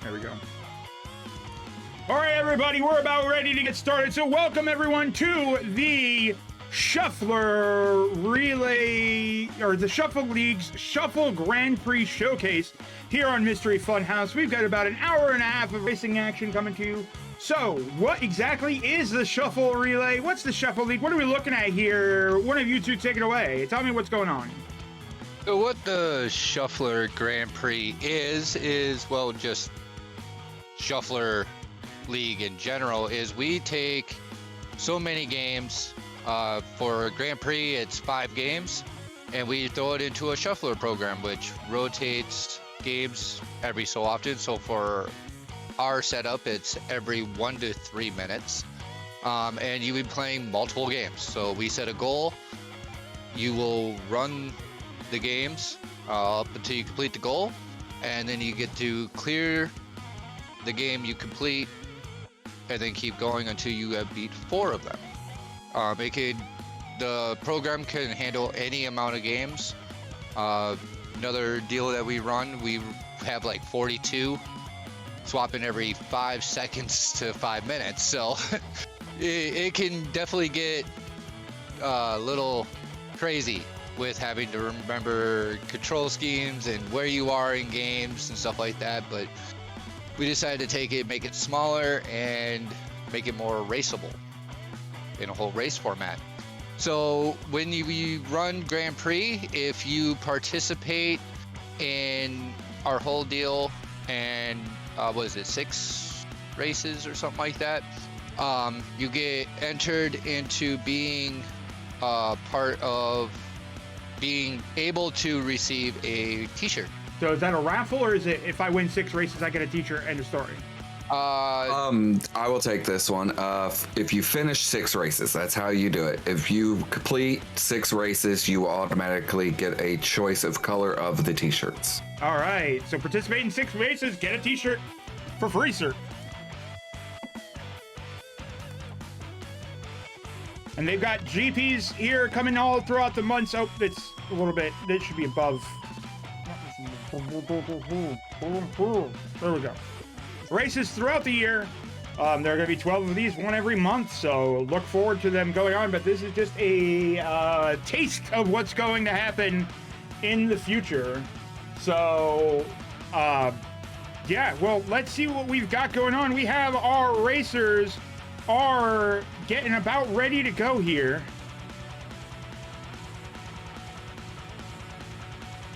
There we go. All right, everybody, we're about ready to get started. So welcome, everyone, to the Shuffler Relay, or the Shuffle League's Shuffle Grand Prix Showcase here on Mystery Funhouse. We've got about an hour and a half of racing action coming to you. So, what exactly is the Shuffle Relay? What's the Shuffle League? What are we looking at here? One of you two take it away. Tell me what's going on. So what the Shuffler Grand Prix is, well, just Shuffler League in general, is we take so many games. For Grand Prix, it's 5 games, and we throw it into a shuffler program, which rotates games every so often. So for our setup, it's every 1 to 3 minutes, and you'll be playing multiple games. So we set a goal. You will run the games up until you complete the goal, and then you get to clear the game you complete, and then keep going until you have beat 4 of them. The program can handle any amount of games. Another deal that we run, we have like 42, swapping every 5 seconds to 5 minutes. So it can definitely get a little crazy with having to remember control schemes and where you are in games and stuff like that. But we decided to take it, make it smaller, and make it more raceable in a whole race format. So when you run Grand Prix, if you participate in our whole deal, and what is it, 6 races or something like that, you get entered into being part of being able to receive a t-shirt. So is that a raffle, or is it if I win 6 races, I get a t-shirt, end of story? I will take this one. If you finish 6 races, that's how you do it. If you complete 6 races, you automatically get a choice of color of the t-shirts. All right, so participate in 6 races, get a t-shirt for free, sir. And they've got GPs here coming all throughout the months. Oh, it's a little bit, it should be above. There we go. Races throughout the year. There are going to be 12 of these, one every month, so look forward to them going on. But this is just a taste of what's going to happen in the future. So, yeah, well, let's see what we've got going on. We have our racers are getting about ready to go here.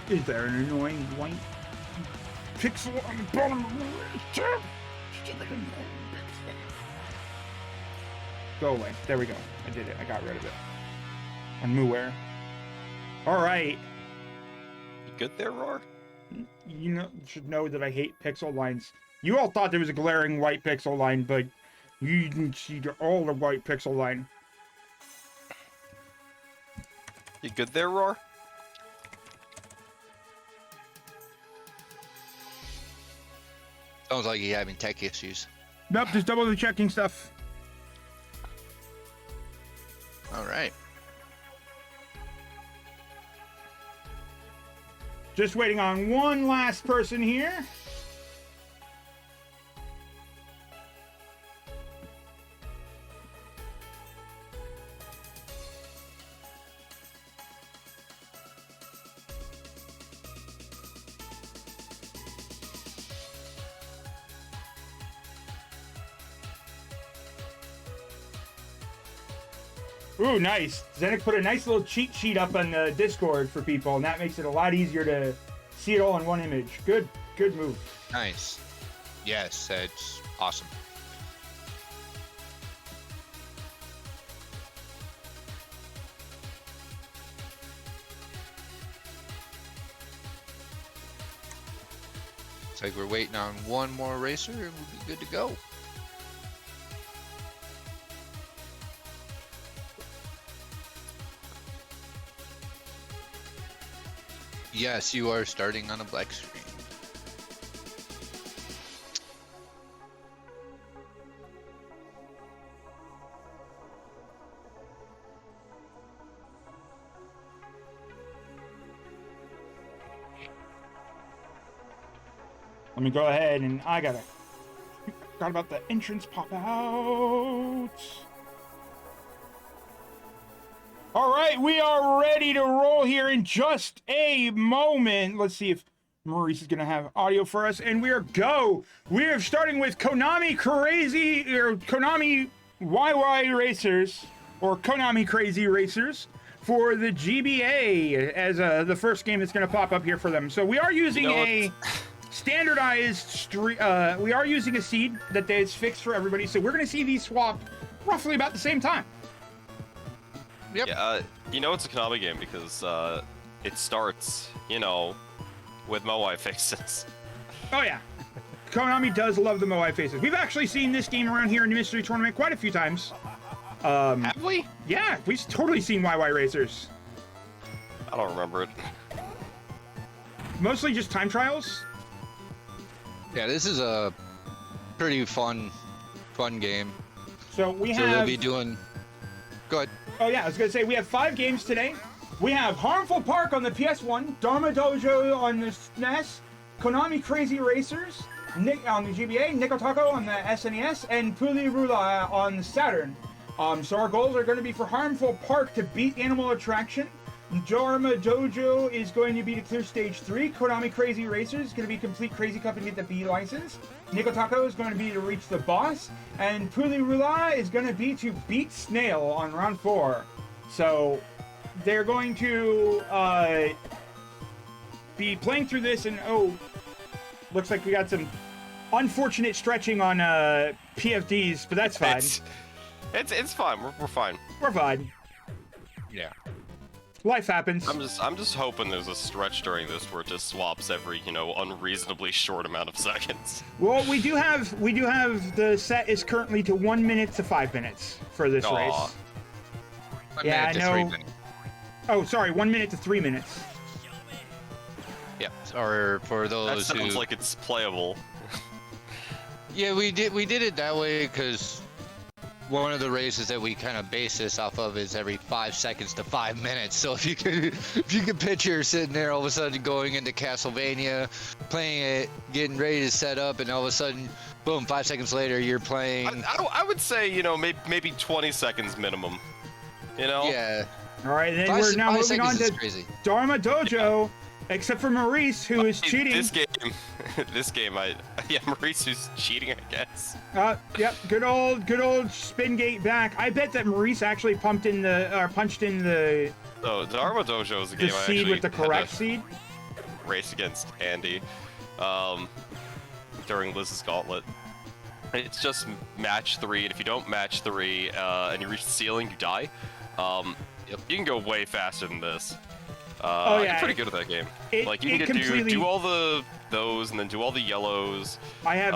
Is there an annoying white pixel on the bottom of the race? Go away. There we go. I did it. I got rid of it. On Muware. All right. You good there, Roar? You should know that I hate pixel lines. You all thought there was a glaring white pixel line, but you didn't see all the white pixel line. You good there, Roar? Sounds like you're having tech issues. Nope, just double checking stuff. All right. Just waiting on one last person here. Ooh, nice. Zenik put a nice little cheat sheet up on the Discord for people, and that makes it a lot easier to see it all in one image. Good move. Nice. Yes, that's awesome. Looks like we're waiting on one more racer, and we'll be good to go. Yes, you are starting on a black screen. Let me go ahead and I forgot about the entrance pop out. All right, we are ready to roll here in just a moment. Let's see if Maurice is going to have audio for us, and we are go. We are starting with Konami YY Racers, or Konami Crazy Racers, for the GBA as the first game that's going to pop up here for them. So we are using a standardized we are using a seed that is fixed for everybody. So we're going to see these swap roughly about the same time. Yep. Yeah, it's a Konami game because it starts, with Moai faces. Oh yeah, Konami does love the Moai faces. We've actually seen this game around here in the Mystery Tournament quite a few times. Have we? Yeah, we've totally seen YY Racers. I don't remember it. Mostly just time trials. Yeah, this is a pretty fun game. So we So have. we'll be doing. Go ahead. Oh yeah, I was gonna say we have 5 games today. We have Harmful Park on the PS1, Dharma Dojo on the SNES, Konami Crazy Racers on the GBA, Nikotako on the SNES, and Puli Rula on the Saturn. So our goals are going to be for Harmful Park to beat Animal Attraction. Dharma Dojo is going to be to clear stage 3. Konami Crazy Racers is going to be complete Crazy Cup and get the B license. Nikotako is going to be to reach the boss. And Puli Rula is going to be to beat Snail on round 4. So they're going to be playing through this, and looks like we got some unfortunate stretching on PFDs, but that's fine. It's fine. We're fine. We're fine. Yeah. Life happens. I'm just hoping there's a stretch during this where it just swaps every, unreasonably short amount of seconds. Well, we do have the set is currently to 1 minute to 5 minutes for this race. 1 Yeah, minute to I know. 3 minutes. Oh, sorry, 1 minute to 3 minutes. Yeah. Or for That those who. sounds like it's playable. Yeah, we did it that way because one of the races that we kind of base this off of is every 5 seconds to 5 minutes. So if you could picture sitting there all of a sudden going into Castlevania, playing it, getting ready to set up, and all of a sudden, boom, 5 seconds later you're playing. I would say, maybe 20 seconds minimum. Yeah. All right, then we're now moving on to crazy. Dharma Dojo, except for Maurice, who is cheating. This game, Maurice who's cheating, I guess. Yep, good old spin gate back. I bet that Maurice actually punched in the So Dharma Dojo is a game I seed actually with the had correct to seed. race against Andy during Liz's Gauntlet. It's just match 3, and if you don't match 3 and you reach the ceiling, you die. You can go way faster than this. You're pretty good at that game. You can do all those and then do all the yellows. I have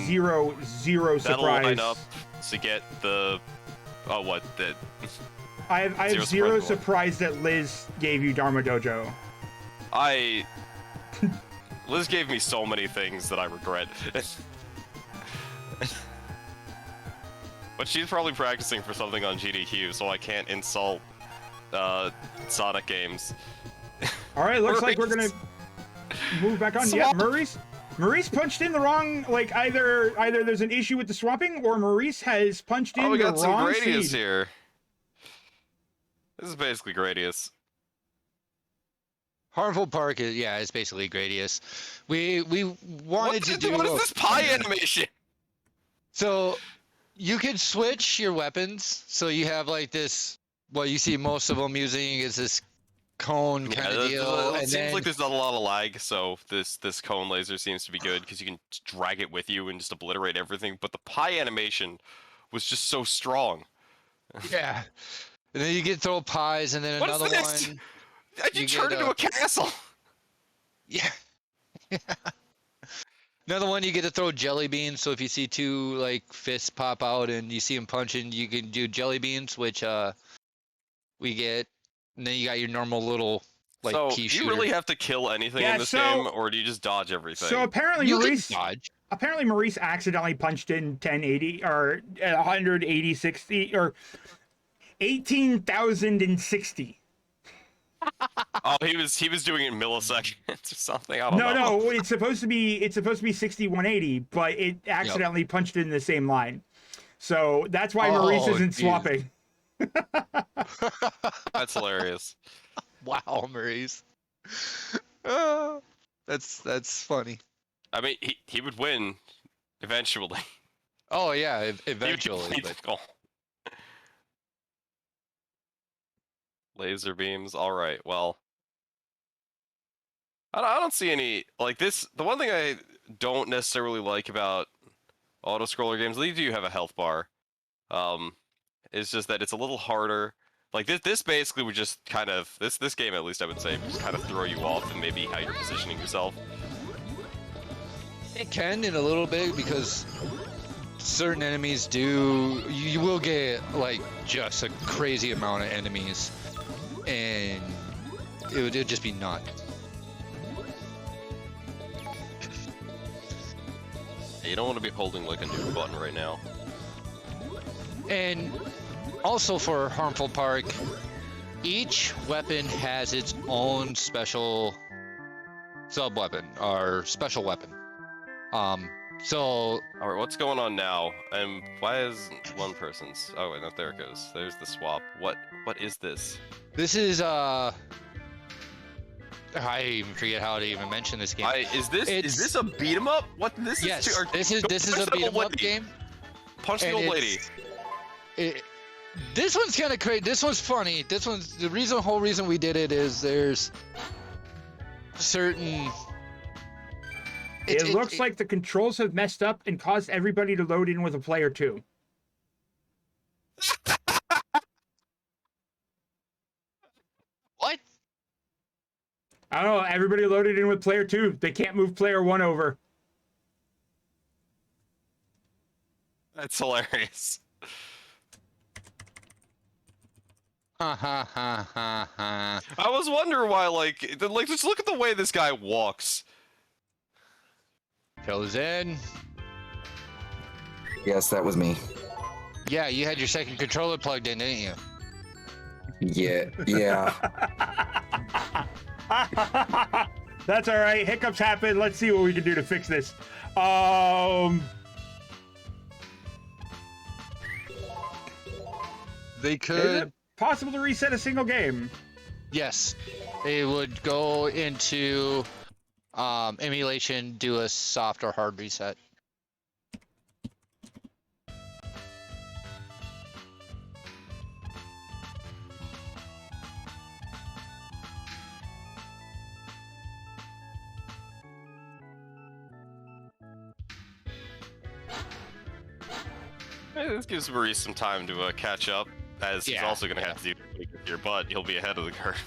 zero surprise. That'll line up to get the I have zero surprise that Liz gave you Dharma Dojo. Liz gave me so many things that I regret. But she's probably practicing for something on GDQ, so I can't insult Sonic games. All right, looks like we're gonna move back on. Yeah, Maurice punched in the wrong. Like either there's an issue with the swapping, or Maurice has punched in the we got some wrong Gradius seed. here. This is basically Gradius. Harmful Park is basically Gradius. We wanted to do. What is this pie animation? So you could switch your weapons. So you have like this. What you see most of them using is this cone kind of deal. It seems like there's not a lot of lag, so this cone laser seems to be good because you can drag it with you and just obliterate everything. But the pie animation was just so strong. Yeah. And then you get throw pies, and then another one. You turned into a castle. Yeah. Another one, you get to throw jelly beans. So if you see 2 like fists pop out and you see them punching, you can do jelly beans, which we get. And then you got your normal little like pea shooter. Do you really have to kill anything in this game, or do you just dodge everything? So apparently Maurice accidentally punched in 1080 or 180 60 or 18,060. Oh, he was doing it in milliseconds or something. I don't know. No, it's supposed to be 6180, but it accidentally punched in the same line. So that's why Maurice isn't swapping. That's hilarious. Wow, Maurice. That's funny. I mean, he would win eventually. Oh yeah, eventually. But... Laser beams. All right. Well, I don't see any like this. The one thing I don't necessarily like about auto scroller games, they do have a health bar. It's just that it's a little harder. Like this basically would just kind of this game, at least I would say, just kind of throw you off and maybe how you're positioning yourself. It can in a little bit because certain enemies do. You will get like just a crazy amount of enemies, and it would just be nuts. You don't want to be holding like a nuke button right now. And also for Harmful Park, each weapon has its own special sub-weapon or special weapon. So all right, what's going on now? And why is one person's? Oh wait, no, there it goes. There's the swap. What is this? this is I even forget how to even mention this game. Is this a beat 'em up? What this yes, is? this is a beat 'em up game. Punch the old lady. This one's kind of crazy. This one's funny. This one's the whole reason we did it is there's certain. It looks like the controls have messed up and caused everybody to load in with a player too. What? I don't know. Everybody loaded in with player 2. They can't move player 1 over. That's hilarious. Ha ha ha ha ha. I was wondering why, like, just look at the way this guy walks. Goes in. Yes, that was me. Yeah, you had your second controller plugged in, didn't you? Yeah. That's all right. Hiccups happen. Let's see what we can do to fix this. They could. Is it possible to reset a single game? Yes, they would go into emulation, do a soft or hard reset. Hey, this gives Maurice some time to catch up, as he's also going to have to do here, but he'll be ahead of the curve.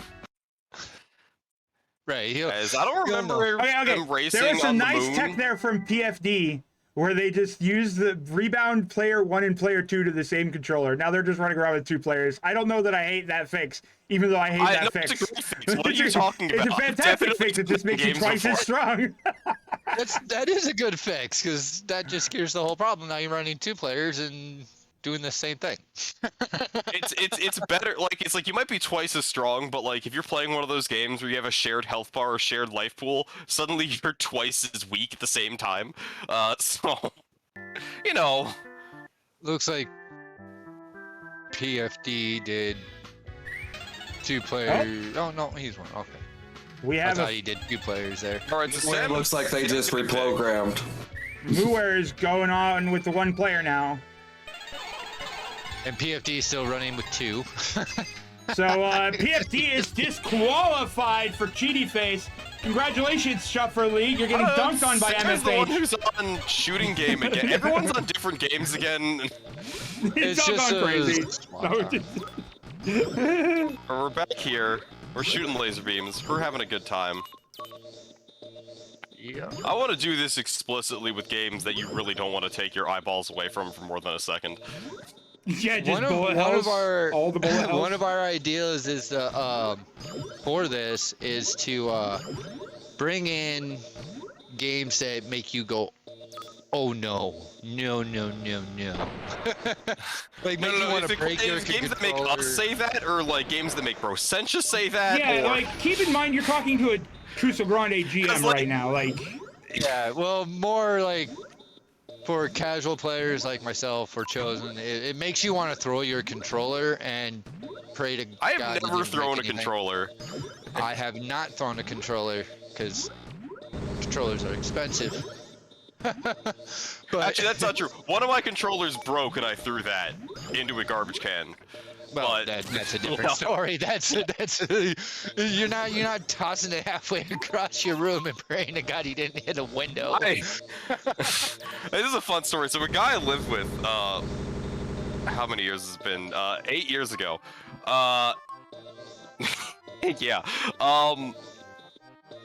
Right. As I don't remember them racing there was some on the nice moon. tech there from PFD where they just used the rebound player 1 and player 2 to the same controller. Now they're just running around with 2 players. I don't know that I hate that fix, even though I hate that fix. It's a great fix. What are you talking about? It's a fantastic fix. It just makes you twice as strong. That is a good fix because that just cures the whole problem. Now you're running 2 players and doing the same thing. it's better. Like it's like you might be twice as strong, but like if you're playing one of those games where you have a shared health bar or shared life pool, suddenly you're twice as weak at the same time. So you know, looks like PFD did 2 players. Oh no, he's one. Okay. We have I thought he did 2 players there. All right, so It looks like they just reprogrammed. Muware is going on with the 1 player now. And PFD is still running with 2. So PFD is disqualified for Cheaty Face. Congratulations, Shuffler League. You're getting dunked on by Sarah's the one MFH. who's on shooting game again. Everyone's on different games again. It's all just gone crazy. We're back here. We're shooting laser beams. We're having a good time. Yeah. I want to do this explicitly with games that you really don't want to take your eyeballs away from for more than a second. Yeah, just bullet hells. All the bullet hells. One of our ideas is for this is to bring in games that make you go Oh no. No, no, no, no. Like, No, make you want is to it break your games that make controller. us say that, or like games that make Brosentius say that? Yeah, or... like, keep in mind you're talking to a Crusoe Grande GM 'Cause, like- right now. Like, Yeah, well, more like for casual players like myself or Chosen, it makes you want to throw your controller and pray to I have God you never didn't break thrown a anything. controller. I have not thrown a controller because controllers are expensive. But, Actually, that's not true. One of my controllers broke, and I threw that into a garbage can. well, but- that's a different well- story. You're not tossing it halfway across your room and praying to God you didn't hit a window. This is a fun story. So a guy I lived with, how many years has it been? 8 years ago. Yeah.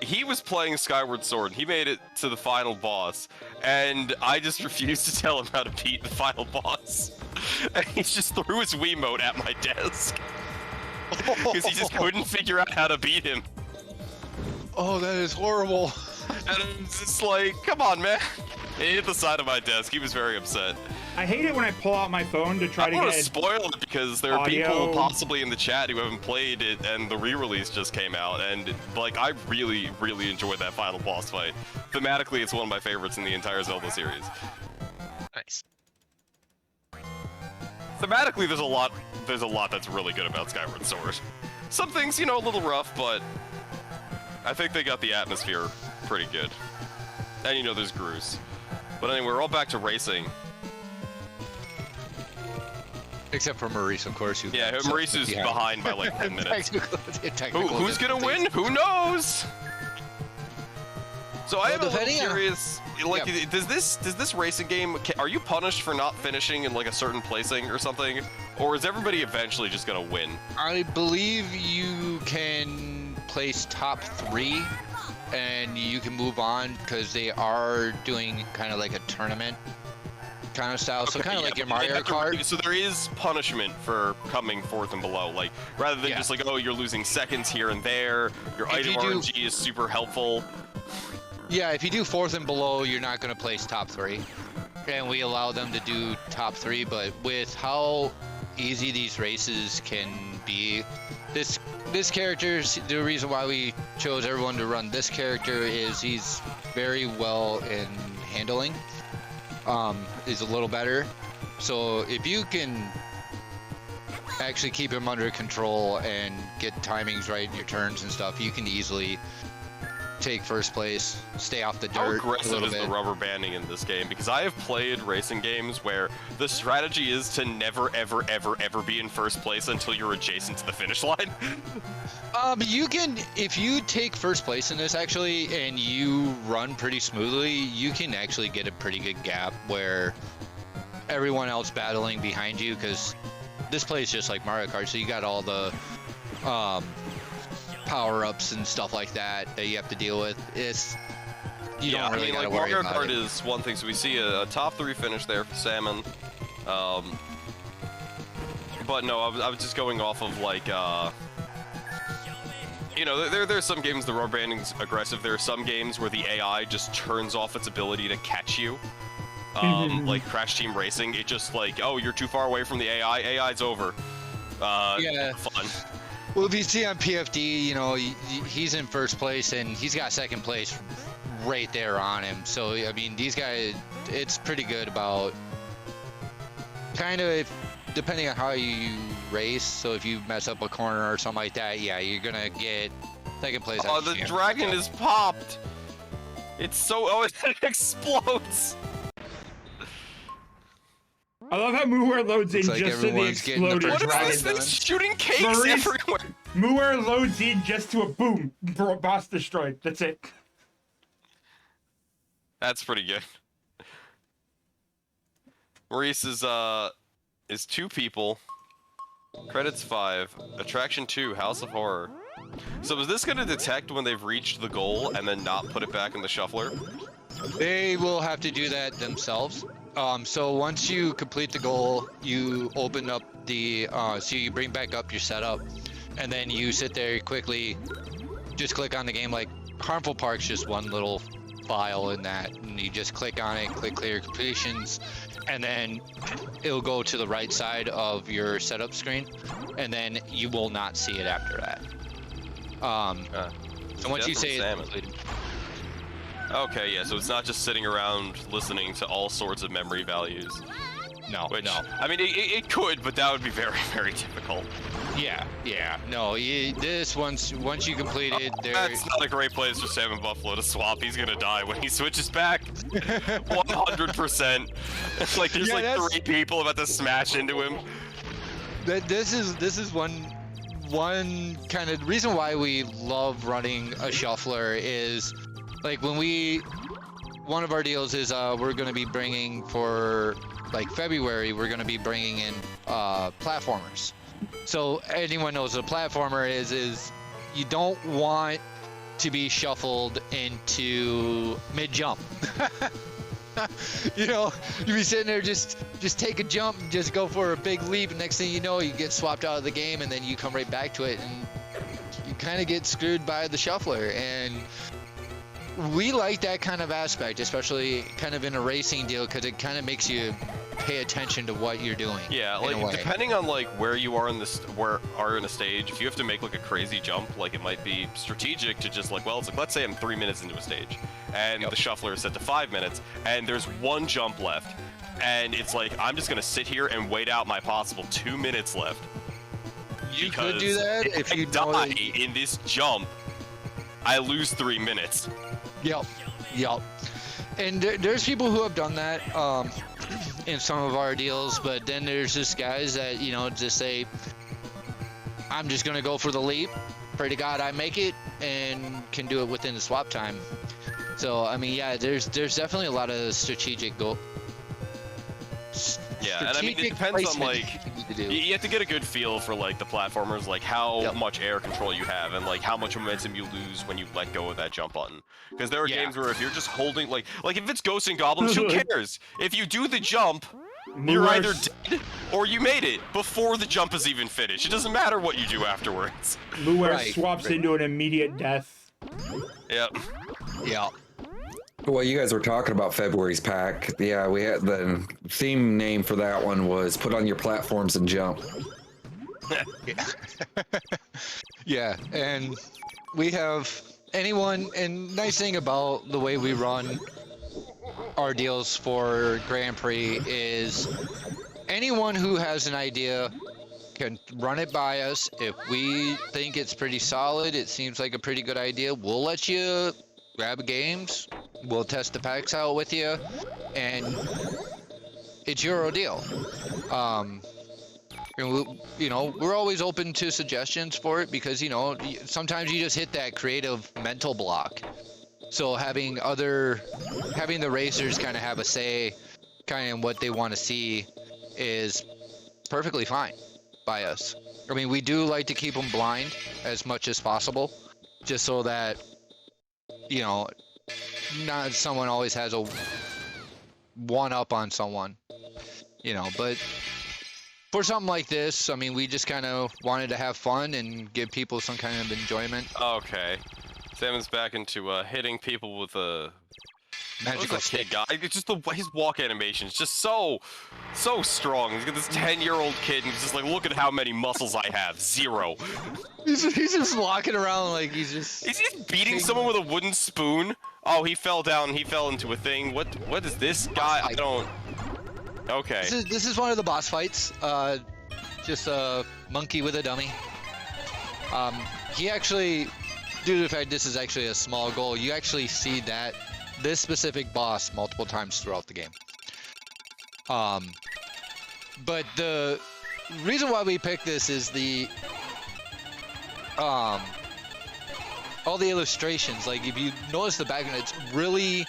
He was playing Skyward Sword, and he made it to the final boss, and I just refused to tell him how to beat the final boss. And he just threw his Wiimote at my desk. Because he just couldn't figure out how to beat him. Oh, that is horrible. And it was just like, come on, man. It hit the side of my desk. He was very upset. I hate it when I pull out my phone to try I to don't get want to spoil it because there are audio. people possibly in the chat who haven't played it, and the re-release just came out, and like I really, really enjoyed that final boss fight. Thematically, it's one of my favorites in the entire Zelda series. Nice. Thematically, there's a lot that's really good about Skyward Sword. Some things, you know, a little rough, but I think they got the atmosphere pretty good. And you know, there's Groose. But anyway, we're all back to racing. Except for Maurice, of course. Yeah, Maurice is behind by like 10 minutes. Who's gonna win? Who knows? So I am a little curious. Like, does this racing game? Are you punished for not finishing in like a certain placing or something, or is everybody eventually just gonna win? I believe you can place top 3, and you can move on because they are doing kind of like a tournament kind of style. So kind of like your Mario Kart. So there is punishment for coming fourth and below. Like rather than just like, oh, you're losing seconds here and there. Your item RNG is super helpful. Yeah, if you do 4th and below, you're not going to place top 3. And we allow them to do top 3, but with how easy these races can be, this character, the reason why we chose everyone to run this character is he's very well in handling. Is a little better. So if you can actually keep him under control and get timings right in your turns and stuff, you can easily take first place, stay off the dirt. How a aggressive little is bit. the rubber banding in this game? Because I have played racing games where the strategy is to never, ever, ever, ever be in first place until you're adjacent to the finish line. You can, if you take first place in this actually, and you run pretty smoothly, you can actually get a pretty good gap where everyone else battling behind you, because this plays just like Mario Kart, so you got all the power-ups and stuff like that you have to deal with. You don't really gotta worry Mario about Kart it. is one thing, so we see a top 3 finish there for Salmon. But no, I was just going off of like, you know, there's some games the rubber banding's aggressive. There are some games where the AI just turns off its ability to catch you. Like Crash Team Racing, it just like, oh, you're too far away from the AI, AI's over. Yeah. Fun. Well, if you see on PFD, you know, he's in first place and he's got second place right there on him. So, I mean, these guys, it's pretty good about kind of depending on how you race. So if you mess up a corner or something like that, yeah, you're going to get second place. Oh, the dragon is popped. It's so, oh, it explodes. I love how Muir loads in Looks like just to the everyone's getting the exploded first What dragon. is this thing shooting cakes Maurice- everywhere? Muir loads in just to a boom, boss destroyed. That's it. That's pretty good. Maurice is 2 people. Credits 5. Attraction 2, House of Horror. So is this going to detect when they've reached the goal and then not put it back in the shuffler? They will have to do that themselves. So once you complete the goal, you open up the, so you bring back up your setup, and then you sit there quickly, just click on the game. Like Harmful Park's just one little file in that, and you just click on it, click clear completions, and then it'll go to the right side of your setup screen, and then you will not see it after that. So once you say it's completed. Okay, yeah, so it's not just sitting around listening to all sorts of memory values. No, Which, no. I mean, it could, but that would be very, very difficult. Yeah. No, this once you complete it, that's not a great place for Salmon Buffalo to swap. He's gonna die when he switches back. 100%. Like there's like 3 people about to smash into him. This is one kind of reason why we love running a shuffler is like one of our deals is we're gonna be bringing for like February, we're gonna be bringing in platformers. So anyone knows what a platformer is you don't want to be shuffled into mid-jump. You know, you be sitting there just take a jump and just go for a big leap, and next thing you know, you get swapped out of the game, and then you come right back to it, and you kind of get screwed by the shuffler. And we like that kind of aspect, especially kind of in a racing deal, because it kind of makes you pay attention to what you're doing. Yeah, like depending on like where you are in this, in a stage, if you have to make like a crazy jump, like it might be strategic to just like, well, it's like, let's say I'm 3 minutes into a stage, and the shuffler is set to 5 minutes, and there's 1 jump left, and it's like I'm just gonna sit here and wait out my possible 2 minutes left. You could do that if you die in this jump. I lose 3 minutes. Yep. And there's people who have done that in some of our deals, but then there's just guys that, you know, just say, I'm just going to go for the leap, pray to God I make it, and can do it within the swap time. So, I mean, yeah, there's definitely a lot of strategic goal. Yeah, and I mean, it depends on, like, you have to get a good feel for, like, the platformers, like, how much air control you have, and, like, how much momentum you lose when you let go of that jump button. Because there are games where if you're just holding, like if it's Ghosts and Goblins, who cares? If you do the jump, you're either dead, or you made it before the jump is even finished. It doesn't matter what you do afterwards. Luer swaps into an immediate death. Yep. Yeah. Well, you guys were talking about February's pack. Yeah, we had the theme name for that one was put on your platforms and jump. Yeah, and we have anyone, and nice thing about the way we run our deals for Grand Prix is anyone who has an idea can run it by us. If we think it's pretty solid, it seems like a pretty good idea, we'll let you grab games, we'll test the packs out with you, and it's your deal. And we, you know, we're always open to suggestions for it because, you know, sometimes you just hit that creative mental block. So having the racers kind of have a say kind of in what they want to see is perfectly fine by us. I mean, we do like to keep them blind as much as possible, just so that, you know, not someone always has a one up on someone, you know, but for something like this, I mean, we just kind of wanted to have fun and give people some kind of enjoyment. Okay. Salmon's back into hitting people with a magical stick. Guy? It's just his walk animation is just so strong. He's got this 10-year-old kid and he's just like, look at how many muscles I have. 0. He's just walking around like he's just... Is he beating someone with a wooden spoon? Oh, he fell down. He fell into a thing. What is this guy? I don't... Okay. This is one of the boss fights. Just a monkey with a dummy. He actually, due to the fact this is actually a small goal, you actually see this specific boss multiple times throughout the game. But the reason why we picked this is all the illustrations. Like if you notice the background, it's really,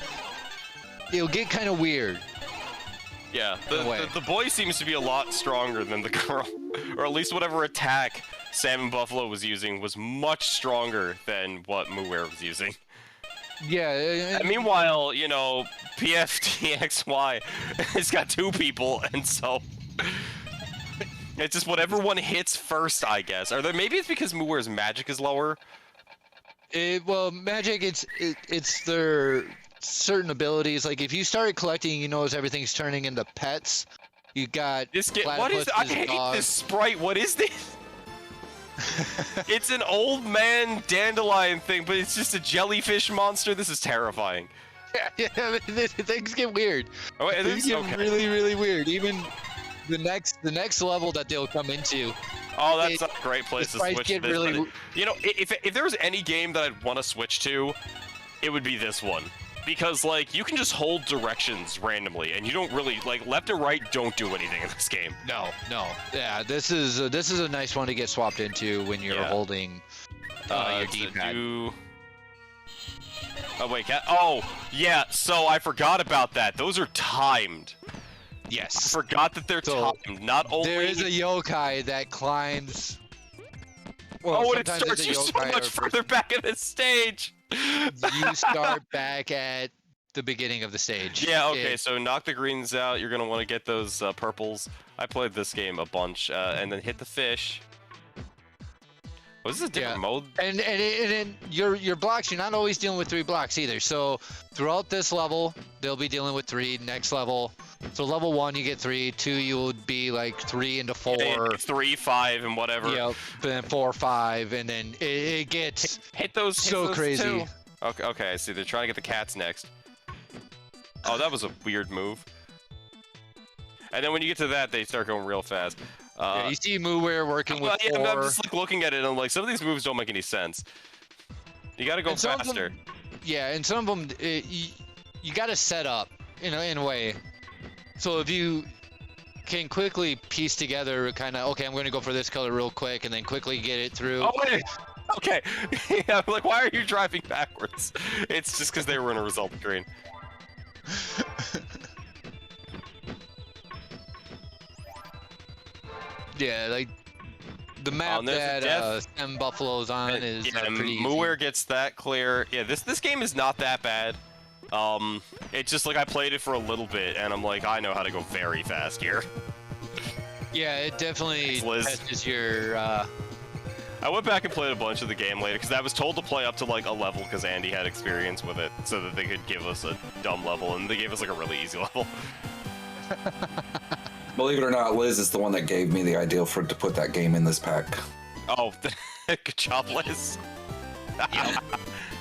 it'll get kind of weird. Yeah, the boy seems to be a lot stronger than the girl, or at least whatever attack Salmon Buffalo was using was much stronger than what Muir was using. Yeah. And meanwhile, you know, PFTXY has got 2 people, and so it's just whatever one hits first, I guess. Maybe it's because Muir's magic is lower. Well, magic, it's their certain abilities. Like if you started collecting, you notice everything's turning into pets. You got This game. What is? I hate this sprite. What is this? It's an old man dandelion thing, but it's just a jellyfish monster. This is terrifying. Yeah, things get weird. Oh, wait, Things get really, really weird. Even the next level that they'll come into. Oh, that's a great place to switch to this. Really... You know, if there was any game that I'd want to switch to, it would be this one. Because, like, you can just hold directions randomly, and you don't really, like, left or right don't do anything in this game. No. Yeah, this is a nice one to get swapped into when you're holding your D-pad. Oh, wait, oh, yeah, so I forgot about that. Those are timed. Yes. I forgot that they're timed. Not only... There is a yokai that climbs... Well, and it starts you so much further back in the stage! You start back at the beginning of the stage. Yeah, okay, so knock the greens out. You're going to want to get those purples. I played this game a bunch, and then hit the fish. Was this a different mode? And your blocks, you're not always dealing with 3 blocks either. So throughout this level, they'll be dealing with 3. Next level, so level 1 you get 3, 2 you would be like 3 into 4. Yeah, 3, 5, and whatever. Yep, then 4, 5, and then it gets hit those crazy. Too. Okay, I see. They're trying to get the cats next. Oh, that was a weird move. And then when you get to that, they start going real fast. You see Mooweir working with 4. I'm just like looking at it and I'm like, some of these moves don't make any sense. You gotta go faster. And some of them, you gotta set up, in a way. So if you can quickly piece together kind of, okay, I'm gonna go for this color real quick and then quickly get it through. Oh, wait. Okay. Yeah, I'm like, why are you driving backwards? It's just because they were in a result screen. Yeah, like the map that Stem Buffalo's on is pretty easy. Mooweir gets that clear. Yeah, this game is not that bad. It's just like I played it for a little bit and I'm like, I know how to go very fast here. Yeah, it definitely tests your. I went back and played a bunch of the game later because I was told to play up to like a level because Andy had experience with it, so that they could give us a dumb level, and they gave us like a really easy level. Believe it or not, Liz is the one that gave me the idea to put that game in this pack. Oh, good job, Liz.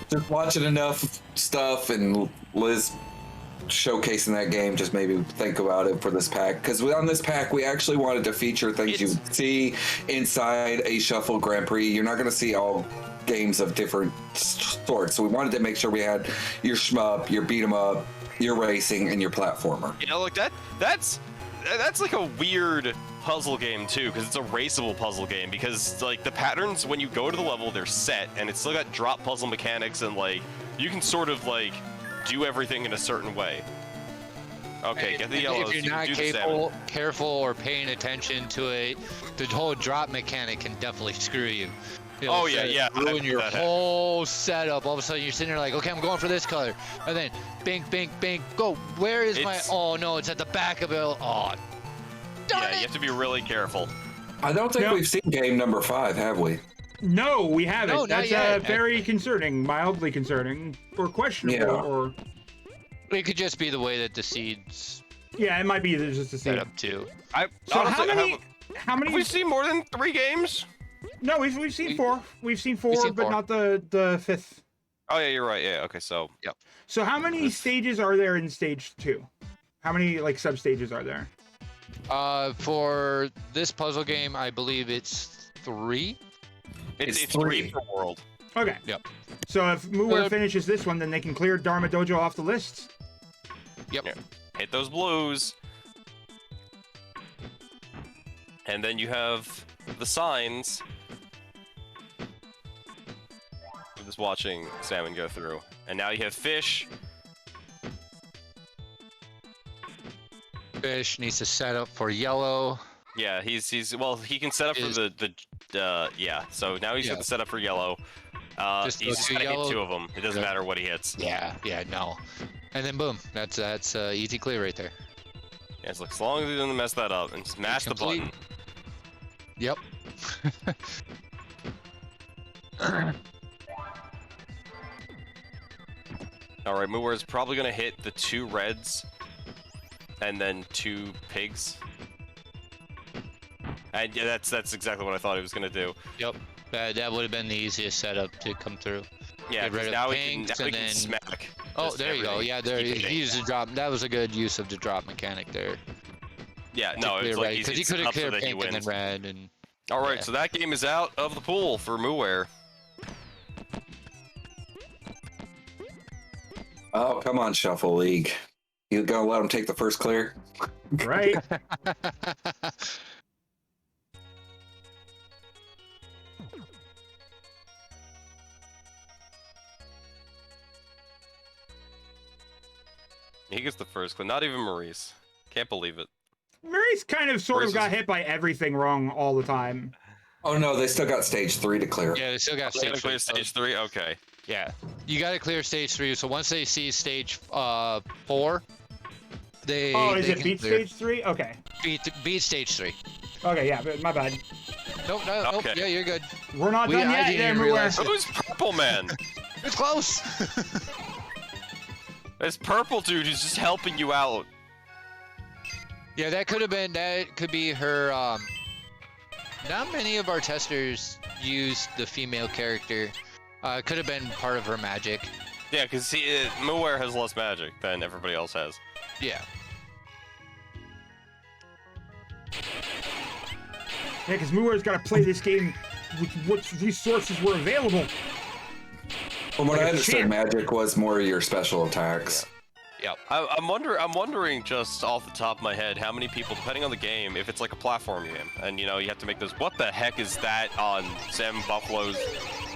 Just watching enough stuff and Liz showcasing that game just made me think about it for this pack. Because on this pack, we actually wanted to feature things you see inside a Shuffle Grand Prix. You're not going to see all games of different sorts. So we wanted to make sure we had your shmup, your beat 'em up, your racing, and your platformer. You know, like that's like a weird puzzle game too, because it's a raceable puzzle game, because like the patterns when you go to the level, they're set, and it's still got drop puzzle mechanics, and like you can sort of like do everything in a certain way. Okay, get the yellows. If you're not careful or paying attention to it, the whole drop mechanic can definitely screw you. Oh yeah. Ruin your whole setup. All of a sudden, you're sitting there like, okay, I'm going for this color, and then, bink, bink, bink, go. Where is my? Oh no, it's at the back of it. Oh, yeah, you have to be really careful. I don't think we've seen game number 5, have we? No, we haven't. No, That's very concerning, mildly concerning, or questionable, or. It could just be the way that the seeds. Yeah, it might be just a seed. Set up too. So honestly, how many? Have we seen more than 3 games? No, we've seen 4. We've seen 4, but not the 5th. Oh yeah, you're right. Yeah. Okay. So. Yep. So how many stages are there in stage 2? How many like sub stages are there? For this puzzle game, I believe it's 3. It's 3 per world. Okay. Yep. So if Mooweir finishes this one, then they can clear Dharma Dojo off the list? Yep. Yeah. Hit those blues. And then you have the signs. I'm just watching Salmon go through. And now you have fish. Fish needs to set up for yellow. Yeah, well, he can set up for yeah. So now he's got to set up for yellow. He's just gotta hit 2 of them. It doesn't matter what he hits. Yeah, no. And then boom, that's easy clear right there. Yeah, it's like, as long as he doesn't mess that up and just mash the button. Yep. All right, Muir is probably gonna hit the 2 reds, and then 2 pigs. And yeah, that's exactly what I thought he was gonna do. Yep. That would have been the easiest setup to come through. Yeah, Get rid of now pinks we and can then smack. Oh, just there you go. everything. Yeah, Just there keep he hitting. used the drop. That was a good use of the drop mechanic there. Yeah, no, it's like because he it's could have up so cleared that he pink and then wins. red and. All right, yeah. so that game is out of the pool for Muir. Oh, come on, Shuffle League. You gonna let him take the first clear? Right. He gets the first clear. Not even Maurice. Can't believe it. Maurice kind of sort of got hit by everything wrong all the time. Oh no, they still got stage 3 to clear. Yeah, they still got They gotta stage clear 3. stage 3? Okay. Yeah, you got to clear stage 3. So once they see stage 4, they. Oh, is they it can beat clear. stage 3? Okay. Beat stage 3. Okay, yeah, my bad. Nope, Okay. yeah, you're good. We're not done I yet. didn't There, even Muir. realize Who's Purple Man? It's close. This purple dude is just helping you out. Yeah, that could be her. Not many of our testers used the female character. Could have been part of her magic. Yeah, because Muir has less magic than everybody else has. Yeah. Yeah, because Muir's got to play this game with what resources were available. From what Like I a understood, champ. magic was more your special attacks. Yep. I'm wondering just off the top of my head how many people, depending on the game, if it's like a platform game, and you know you have to make those. What the heck is that on Sam Buffalo's?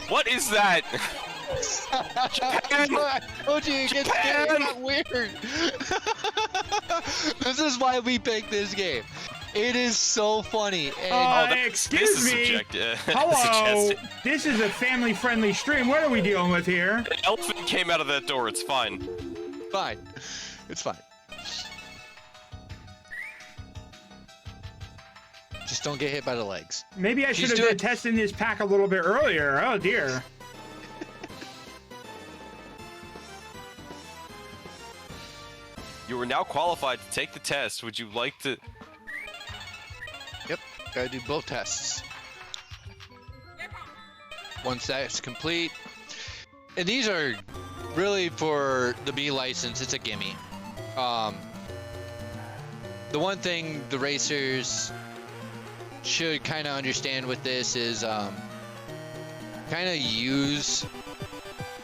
What is that? Japan! I told you it gets weird. This is why we picked this game. It is so funny. And Excuse me. Hello. This is a family-friendly stream. What are we dealing with here? An elephant came out of that door. It's fine. fine. It's fine. Just don't get hit by the legs. Maybe I should have been testing this pack a little bit earlier. Oh dear. You are now qualified to take the test. Would you like to? Yep, gotta do both tests. Once that's complete, and these are really for the B license. It's a gimme. The one thing the racers should kind of understand with this is kind of use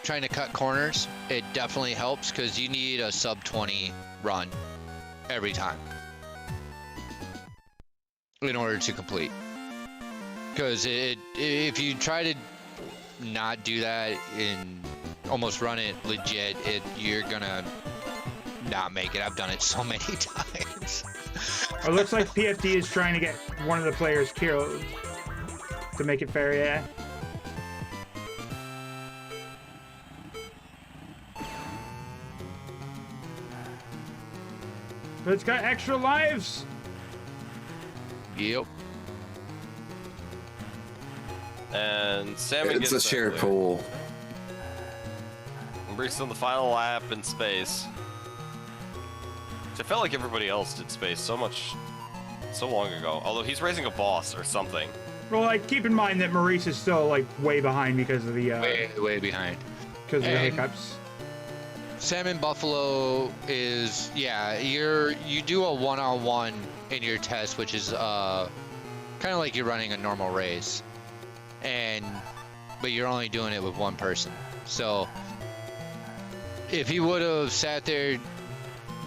trying to cut corners. It definitely helps because you need a sub 20 run every time in order to complete. Because if you try to not do that and almost run it legit, you're gonna not make it. I've done it so many times. It looks like PFD is trying to get one of the players killed to make it fair, yeah. But it's got extra lives. Yep. And Salmon It's gets a shared that pool. Brees on the final lap in space. I felt like everybody else did space so long ago. Although he's raising a boss or something. Well, like, keep in mind that Maurice is still, like, way behind because of the, way behind. because of the hiccups. Salmon Buffalo is, yeah, you do a one-on-one in your test, which is kind of like you're running a normal race, but you're only doing it with one person. So if he would have sat there,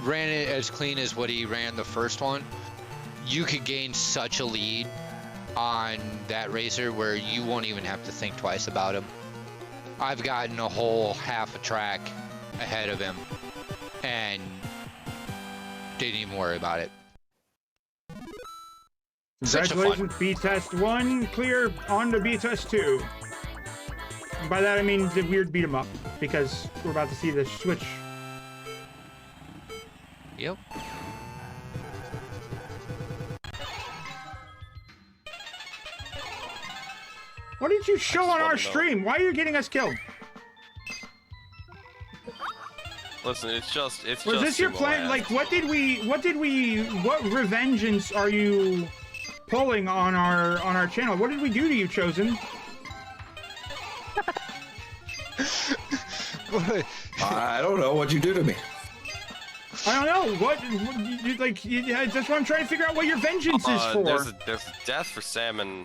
ran it as clean as what he ran the first one, you could gain such a lead on that racer where you won't even have to think twice about him. I've gotten a whole half a track ahead of him and didn't even worry about it. Congratulations, B-Test 1, clear on to B-Test 2. And by that I mean the weird beat 'em up, because we're about to see the switch. Yep. What did you show on our stream? Why are you getting us killed? Listen, it's just. Was this your plan? Like, what revengeance are you pulling on our channel? What did we do to you, Chosen? I don't know what you do to me. I don't know. What you like? That's what I'm trying to figure out. What your vengeance is for? There's a death for Salmon.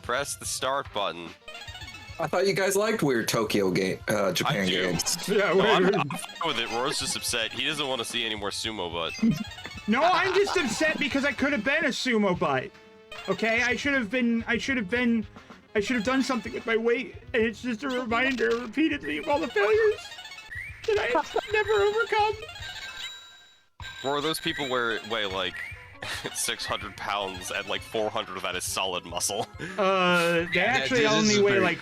Press the start button. I thought you guys liked weird Tokyo Japan games. Yeah, no, I'm fine with it. Roar's just upset. He doesn't want to see any more sumo butt. No, I'm just upset because I could have been a sumo butt. Okay, I should have done something with my weight, and it's just a reminder repeatedly of all the failures that I have never overcome. Roar, those people weigh like 600 pounds, and like 400 of that is solid muscle. They actually only weigh like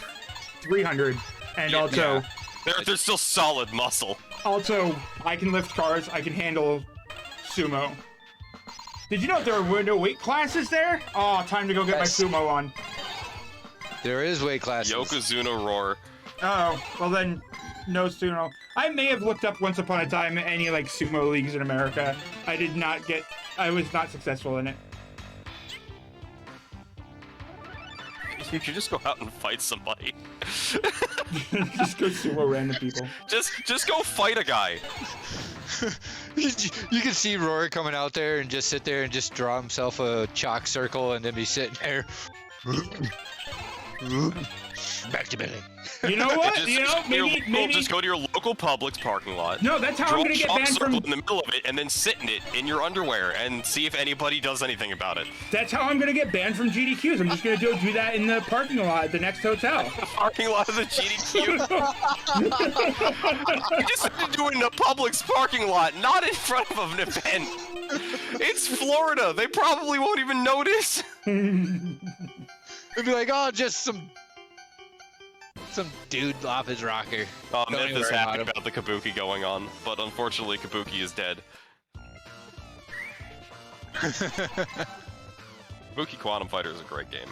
300, and also they're still solid muscle. Also, I can lift cars. I can handle sumo. Did you know there were no weight classes there? Oh, time to go get my sumo on. There is weight classes. Yokozuna Roar. Oh, well then, no sumo. I may have looked up once upon a time any like sumo leagues in America. I was not successful in it. You should just go out and fight somebody. Just go sumo random people. Just go fight a guy. You can see Rory coming out there and just sit there and just draw himself a chalk circle and then be sitting there. Back to Billy. You know what? Maybe just go to your local Publix parking lot. No, that's how I'm gonna get banned from. In the middle of it, and then sit in it in your underwear and see if anybody does anything about it. That's how I'm gonna get banned from GDQs. I'm just gonna do that in the parking lot at the next hotel. The parking lot of the GDQ. You just have to do it in a Publix parking lot, not in front of an event. It's Florida. They probably won't even notice. They'd be like, oh, just some dude off his rocker. Oh, Myth is happy about the Kabuki going on, but unfortunately Kabuki is dead. Kabuki Quantum Fighter is a great game.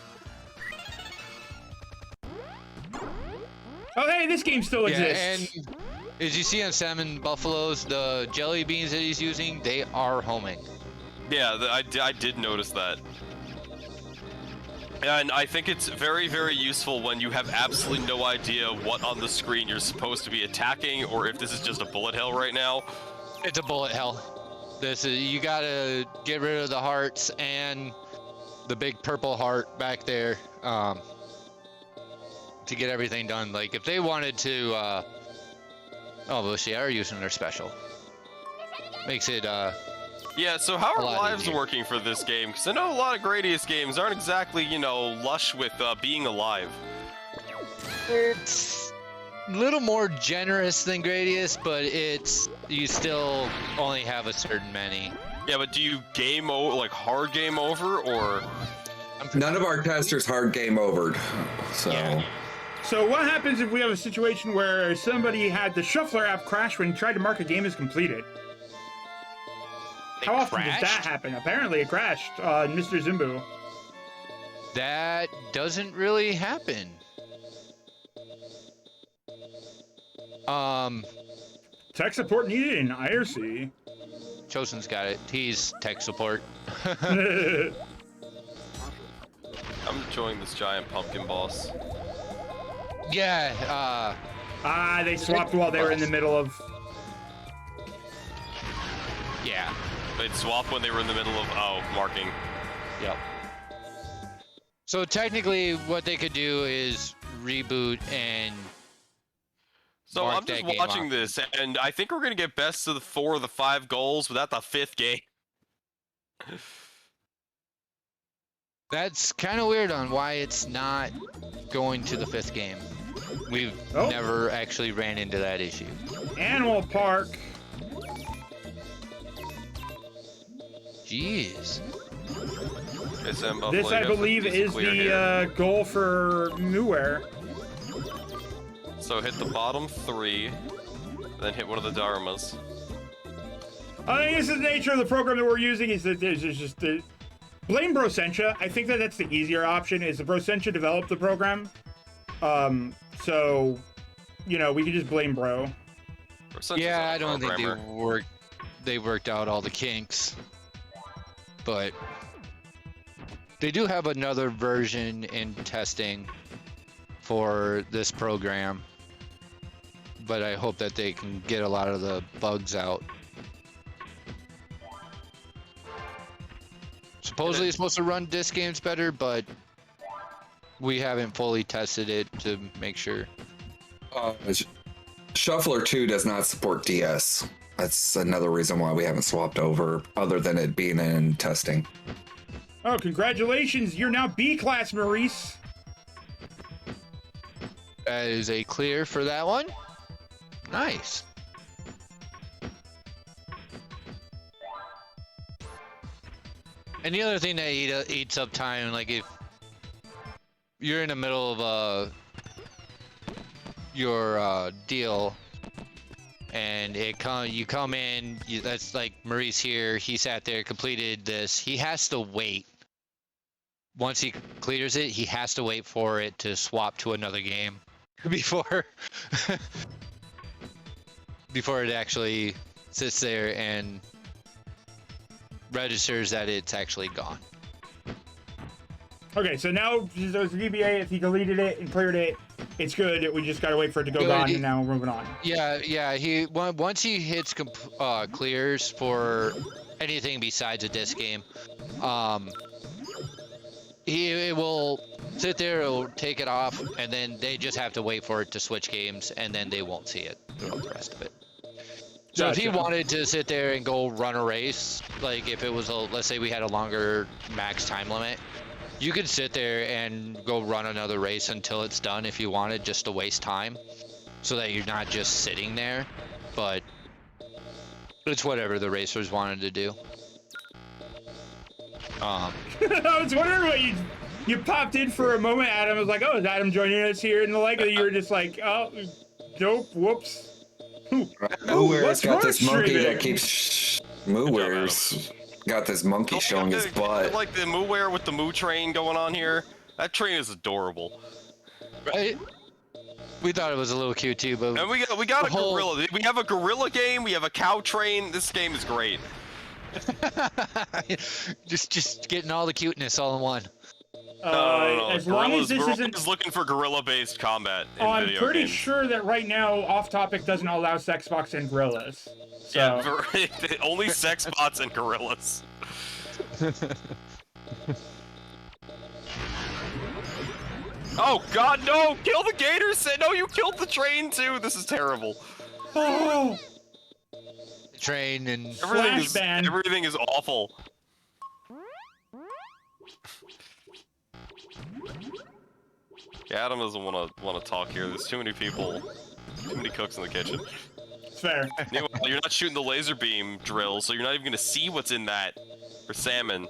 Oh, hey, this game still exists. And as you see on Salmon Buffaloes, the jelly beans that he's using, they are homing. Yeah, I did notice that. And I think it's very, very useful when you have absolutely no idea what on the screen you're supposed to be attacking, or if this is just a bullet hell right now. It's a bullet hell. You gotta get rid of the hearts and the big purple heart back there to get everything done. Like if they wanted to, oh, well, they are using their special. Makes it Yeah, so how are lives working for this game? Because I know a lot of Gradius games aren't exactly, you know, lush with being alive. It's a little more generous than Gradius, but you still only have a certain many. Yeah, but do you hard game over, or? None of our testers hard game overed, so. Yeah. So what happens if we have a situation where somebody had the Shuffler app crash when he tried to mark a game as completed? How often does that happen? Apparently it crashed on Mr. Zimbu. That doesn't really happen. Tech support needed in IRC. Chosen's got it. He's tech support. I'm enjoying this giant pumpkin boss. Yeah, they swapped while they were in the middle of... Yeah. They'd swap when they were in the middle of, marking. Yep. So technically what they could do is reboot and... So I'm just watching this, and I think we're going to get best of the 4 of the 5 goals without the 5th game. That's kind of weird on why it's not going to the 5th game. We've never actually ran into that issue. Animal Park. Jeez. This, I believe, is the goal for Newware. So hit the bottom 3, then hit one of the Dharmas. I think this is the nature of the program that we're using. Is that there's just blame Brosentia. I think that's the easier option. Is the Brosentia developed the program? So, you know, we can just blame Bro. Yeah, I don't think they worked out all the kinks, but they do have another version in testing for this program, but I hope that they can get a lot of the bugs out. Supposedly it's supposed to run disc games better, but we haven't fully tested it to make sure. Shuffler 2 does not support DS. That's another reason why we haven't swapped over, other than it being in testing. Oh, congratulations! You're now B class, Maurice. That is a clear for that one. Nice. And the other thing that eats up time, like if you're in the middle of your deal, and you come in, that's like Maurice here. He sat there, completed this. He has to wait. Once he clears it, he has to wait for it to swap to another game before it actually sits there and registers that it's actually gone. Okay, so now those DBA, if he deleted it and cleared it, it's good. We just gotta wait for it to go gone, and now we're moving on. Yeah. Once he hits clears for anything besides a disc game, it will sit there. It'll take it off, and then they just have to wait for it to switch games, and then they won't see it throughout the rest of it. So Gotcha. if he wanted to sit there and go run a race, like if it was let's say we had a longer max time limit, you could sit there and go run another race until it's done if you wanted, just to waste time, so that you're not just sitting there. But it's whatever the racers wanted to do. I was wondering what you popped in for a moment, Adam. I was like, oh, is Adam joining us here? And you were just like, oh, nope, whoops. Mooware's got this monkey that keeps... Mooware's got this monkey showing his butt. Like the Mooware with the Moo train going on here. That train is adorable. Right? We thought it was a little cute too, but... And we got a gorilla. We have a gorilla game, we have a cow train. This game is great. just getting all the cuteness all in one. No. As long as this isn't... Just looking for gorilla-based combat in I'm video pretty games. sure that right now, Off Topic doesn't allow sex bots and gorillas. So. Yeah, only sex bots and gorillas. Oh God, no! Kill the gator! No, you killed the train too. This is terrible. Oh. Train and everything is awful. Yeah, Adam doesn't want to talk here. There's too many people, too many cooks in the kitchen. It's fair. Meanwhile, you're not shooting the laser beam drill, so you're not even gonna see what's in that for salmon.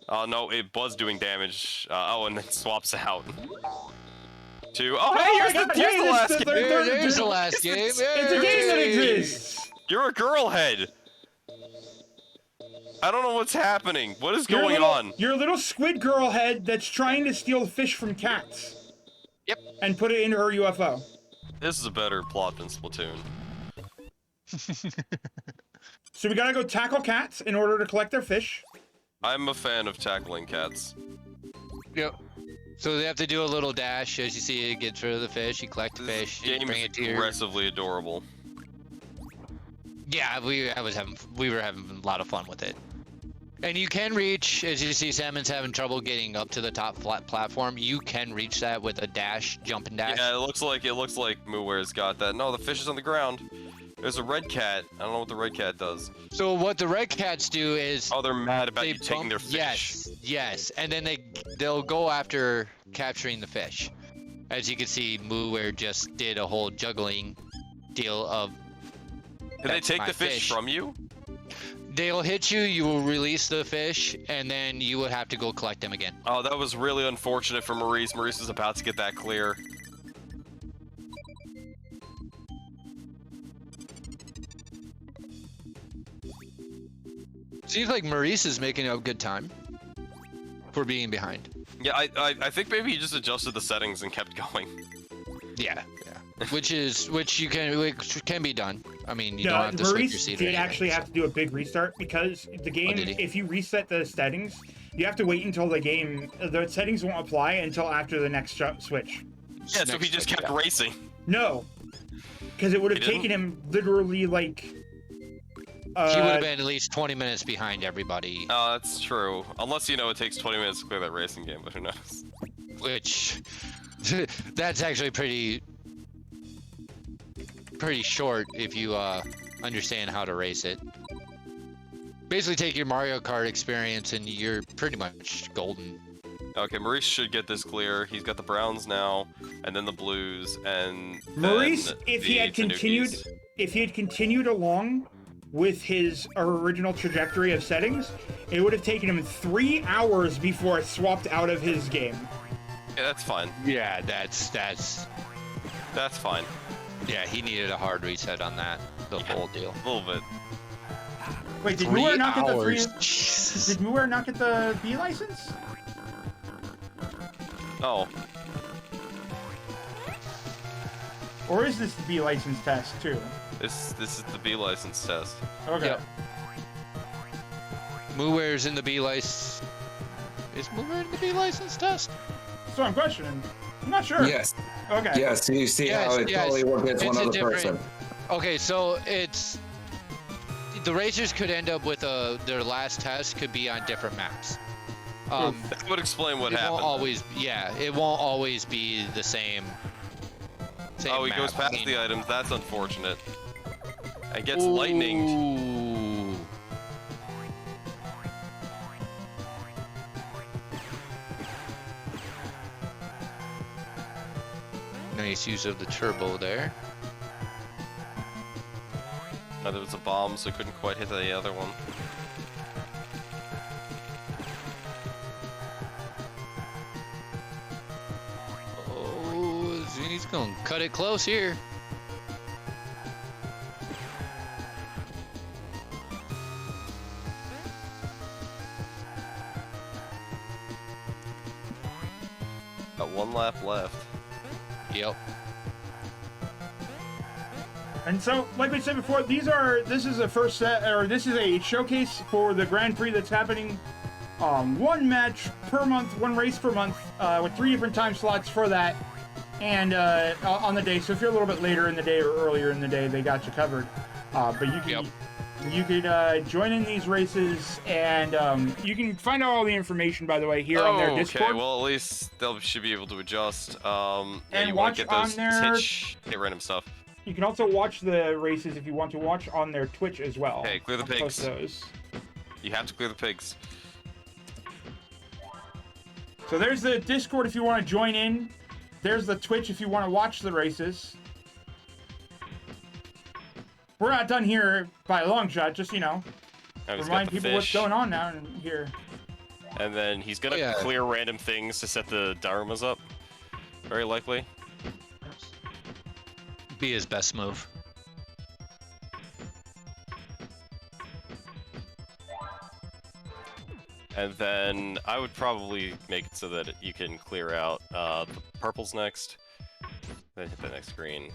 Oh no, it was doing damage. And then swaps out. Hey, here's the last game. There's the last game. It's a game that exists. You're a girl head. I don't know what's happening. What is going on? You're a little squid girl head that's trying to steal fish from cats. Yep. And put it in her UFO. This is a better plot than Splatoon. So we gotta go tackle cats in order to collect their fish. I'm a fan of tackling cats. Yep. So they have to do a little dash. As you see, it gets rid of the fish. You collect the fish. This game bring is it to your... aggressively adorable. Yeah, we were having a lot of fun with it. And you can reach, as you see, Salmon's having trouble getting up to the top flat platform. You can reach that with a dash, jump and dash. Yeah, it looks like Mooware's got that. No, the fish is on the ground. There's a red cat. I don't know what the red cat does. So what the red cats do is... Oh, they're mad about you taking their fish. Yes. And then they'll go after capturing the fish. As you can see, Mooware just did a whole juggling deal of... Did they take the fish from you? They'll hit you, you will release the fish, and then you will have to go collect them again. Oh, that was really unfortunate for Maurice. Maurice is about to get that clear. Seems like Maurice is making a good time for being behind. Yeah, I think maybe he just adjusted the settings and kept going. Yeah. which can be done. I mean, you don't have to switch your Maurice seat. did actually have to do a big restart because the game, if you reset the settings, you have to wait until the settings won't apply until after the next switch. Yeah, so he just kept racing. No, because it would have taken him literally like. He would have been at least 20 minutes behind everybody. Oh, that's true. Unless, it takes 20 minutes to clear that racing game, but who knows? Which, that's actually pretty short if you understand how to race it. Basically take your Mario Kart experience and you're pretty much golden. Okay, Maurice should get this clear. He's got the browns now, and then the blues, and Maurice, if he had continued along with his original trajectory of settings, it would have taken him 3 hours before it swapped out of his game. Yeah, that's fine. Yeah, that's fine. Yeah, he needed a hard reset on that, the whole deal. A little bit. Wait, did Muir not get the Did Muir not get the B license? Oh. Or is this the B license test too? This is the B license test. Okay. Yep. Muir's in the B license. Is Muir in the B license test? So I'm questioning. I'm not sure. Yes. Okay. Yes, you see how it totally works with one other person. Okay, so it's the racers could end up with their last test could be on different maps. That would explain what happened. It won't always be the same. Oh, he goes past the items. That's unfortunate. And gets lightninged. Nice use of the turbo there. No, there was a bomb, so couldn't quite hit the other one. Oh, he's gonna cut it close here. Got 1 lap left. Yep. And so, like we said before, this is a first set, or this is a showcase for the Grand Prix that's happening. 1 match per month, 1 race per month, with 3 different time slots for that, and on the day. So if you're a little bit later in the day or earlier in the day, they got you covered. But you can you could join in these races, and you can find out all the information, by the way, here on their Discord. Okay, well, at least they should be able to adjust. And you watch get on those their... hit random stuff. You can also watch the races if you want to watch on their Twitch as well. Okay, clear the pigs. Post those. You have to clear the pigs. So there's the Discord if you want to join in. There's the Twitch if you want to watch the races. We're not done here by a long shot, just, remind people what's going on now here. And then he's going to clear random things to set the Dharmas up. Very likely. Be his best move. And then I would probably make it so that you can clear out the purples next. Then hit the next green.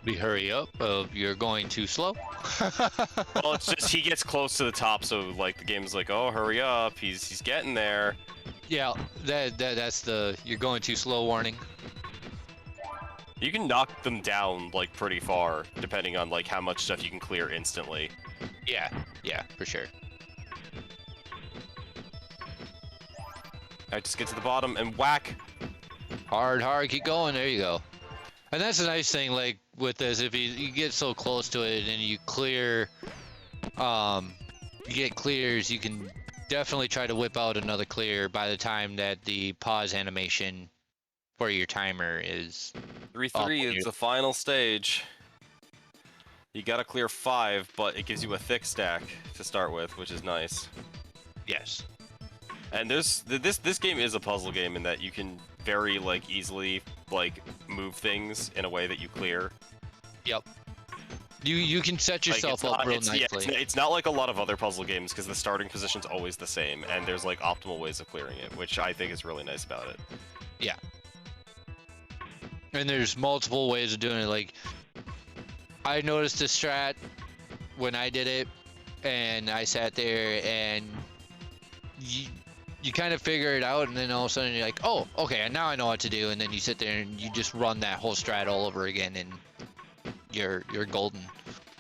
We hurry up. You're going too slow. Well, it's just he gets close to the top, so like the game's like, oh, hurry up. He's getting there. Yeah, that's the you're going too slow warning. You can knock them down like pretty far, depending on like how much stuff you can clear instantly. Yeah, for sure. Alright, just get to the bottom and whack. Hard, keep going. There you go. And that's the nice thing, like with this, if you get so close to it and you clear, you get clears, you can definitely try to whip out another clear by the time that the pause animation for your timer is 3-3 is the final stage. You gotta clear 5, but it gives you a thick stack to start with, which is nice. Yes. And this game is a puzzle game in that you can very like easily like move things in a way that you clear. Yep. You can set yourself up real nicely. Yeah, it's not like a lot of other puzzle games because the starting position's always the same, and there's like optimal ways of clearing it, which I think is really nice about it. Yeah. And there's multiple ways of doing it. Like, I noticed a strat when I did it, and I sat there, and you kind of figure it out, and then all of a sudden you're like, oh, okay, now I know what to do, and then you sit there and you just run that whole strat all over again, and you're golden.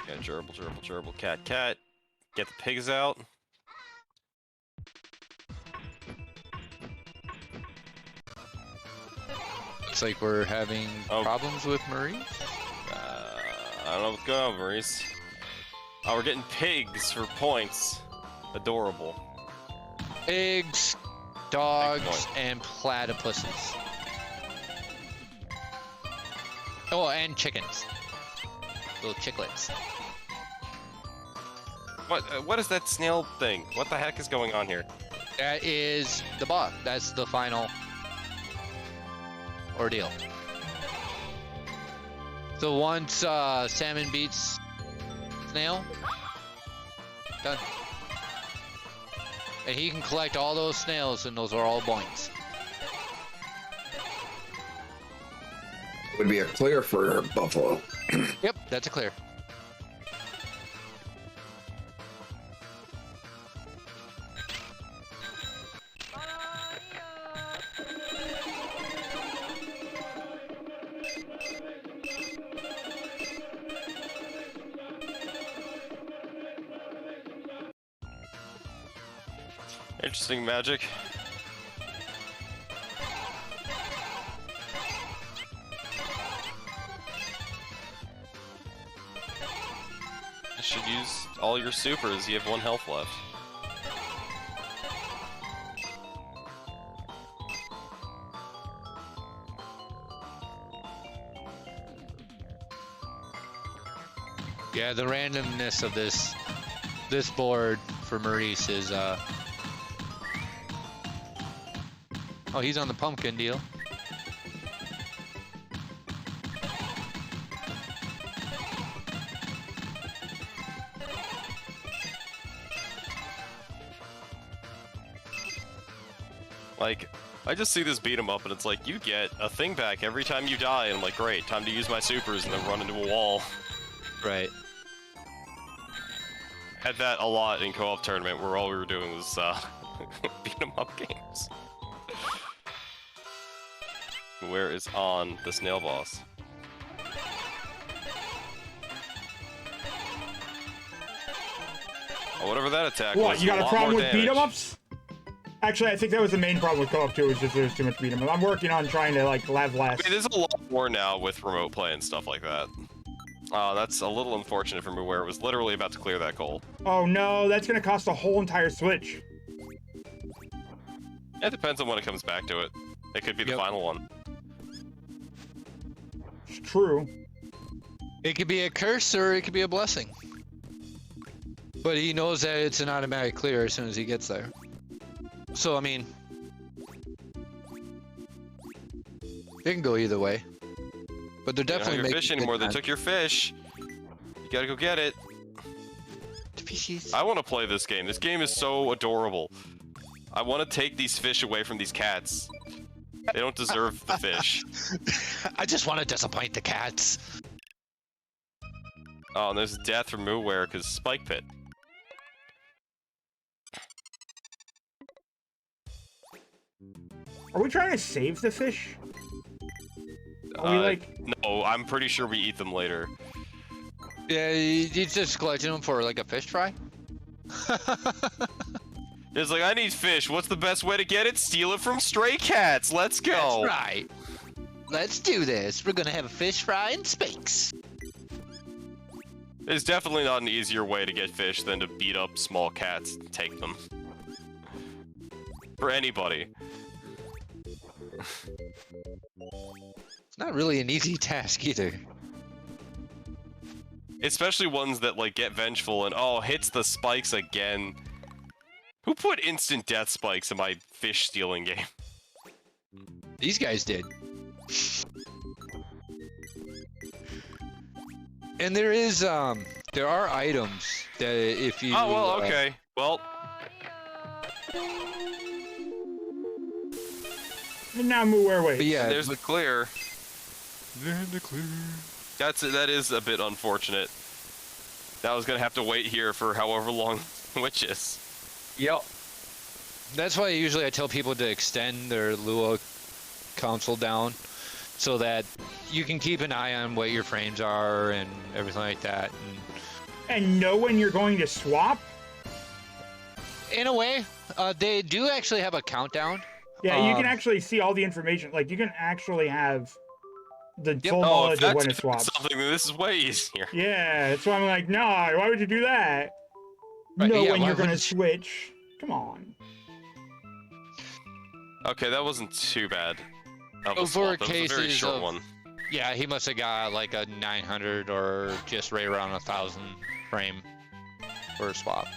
Yeah, gerbil, gerbil, gerbil, cat, cat. Get the pigs out. Looks like we're having problems with Marie. I don't know what's going on, Maurice. Oh, we're getting pigs for points. Adorable. Eggs, dogs, and platypuses. Oh, and chickens. Little chicklets. What is that snail thing? What the heck is going on here? That is the boss. That's the final ordeal. So once salmon beats snail, done. And he can collect all those snails, and those are all points. Would be a clear for buffalo. Yep, that's a clear. Interesting magic. You should use all your supers. You have 1 health left. Yeah, the randomness of this board for Maurice is oh, he's on the pumpkin deal. Like, I just see this beat 'em up, and it's like, you get a thing back every time you die, and I'm like, great, time to use my supers and then run into a wall. Right. Had that a lot in co-op tournament, where all we were doing was beat 'em up games. Where is on the snail boss? Oh, whatever that attack was. What, you got a lot problem more with damage. beat 'em ups? Actually, I think that was the main problem with co-op too, is just there's too much beat 'em up. I'm working on trying to like have less. I mean, there's a lot more now with remote play and stuff like that. That's a little unfortunate for me, where it was literally about to clear that goal. Oh no, that's gonna cost a whole entire Switch. It depends on when it comes back to it. It could be the final one. It's true. It could be a curse or it could be a blessing. But he knows that it's an automatic clear as soon as he gets there. So, I mean, it can go either way. But they're definitely making making fish anymore. They took your fish. You gotta go get it. Species. I want to play this game. This game is so adorable. I want to take these fish away from these cats. They don't deserve the fish. I just want to disappoint the cats. Oh, and there's death from Mooware because Spike Pit. Are we trying to save the fish? Are we like... No, I'm pretty sure we eat them later. Yeah, he's just collecting them for like a fish fry. It's like, I need fish. What's the best way to get it? Steal it from stray cats. Let's go. That's right. Let's do this. We're gonna have a fish fry in space. There's definitely not an easier way to get fish than to beat up small cats and take them. For anybody. It's not really an easy task either. Especially ones that, like, get vengeful and, oh, hits the spikes again. Who put instant death spikes in my fish stealing game? These guys did. And there is, there are items that if you... Oh, well, okay. Well... And now Mooware waits. But yeah, there's the clear. That is a bit unfortunate. Now I was gonna have to wait here for however long, which is. Yep. That's why usually I tell people to extend their Lua console down, so that you can keep an eye on what your frames are and everything like that. And know when you're going to swap? In a way, they do actually have a countdown. Yeah, you can actually see all the information. Like, you can actually have the full knowledge of when it swaps. Something, this is way easier. Yeah, that's why I'm like, nah, why would you do that? Right, know yeah, when you're going to you... switch. Come on. Okay, that wasn't too bad. For that was a very short one. Yeah, he must have got like a 900 or just right around 1,000 frame for a swap.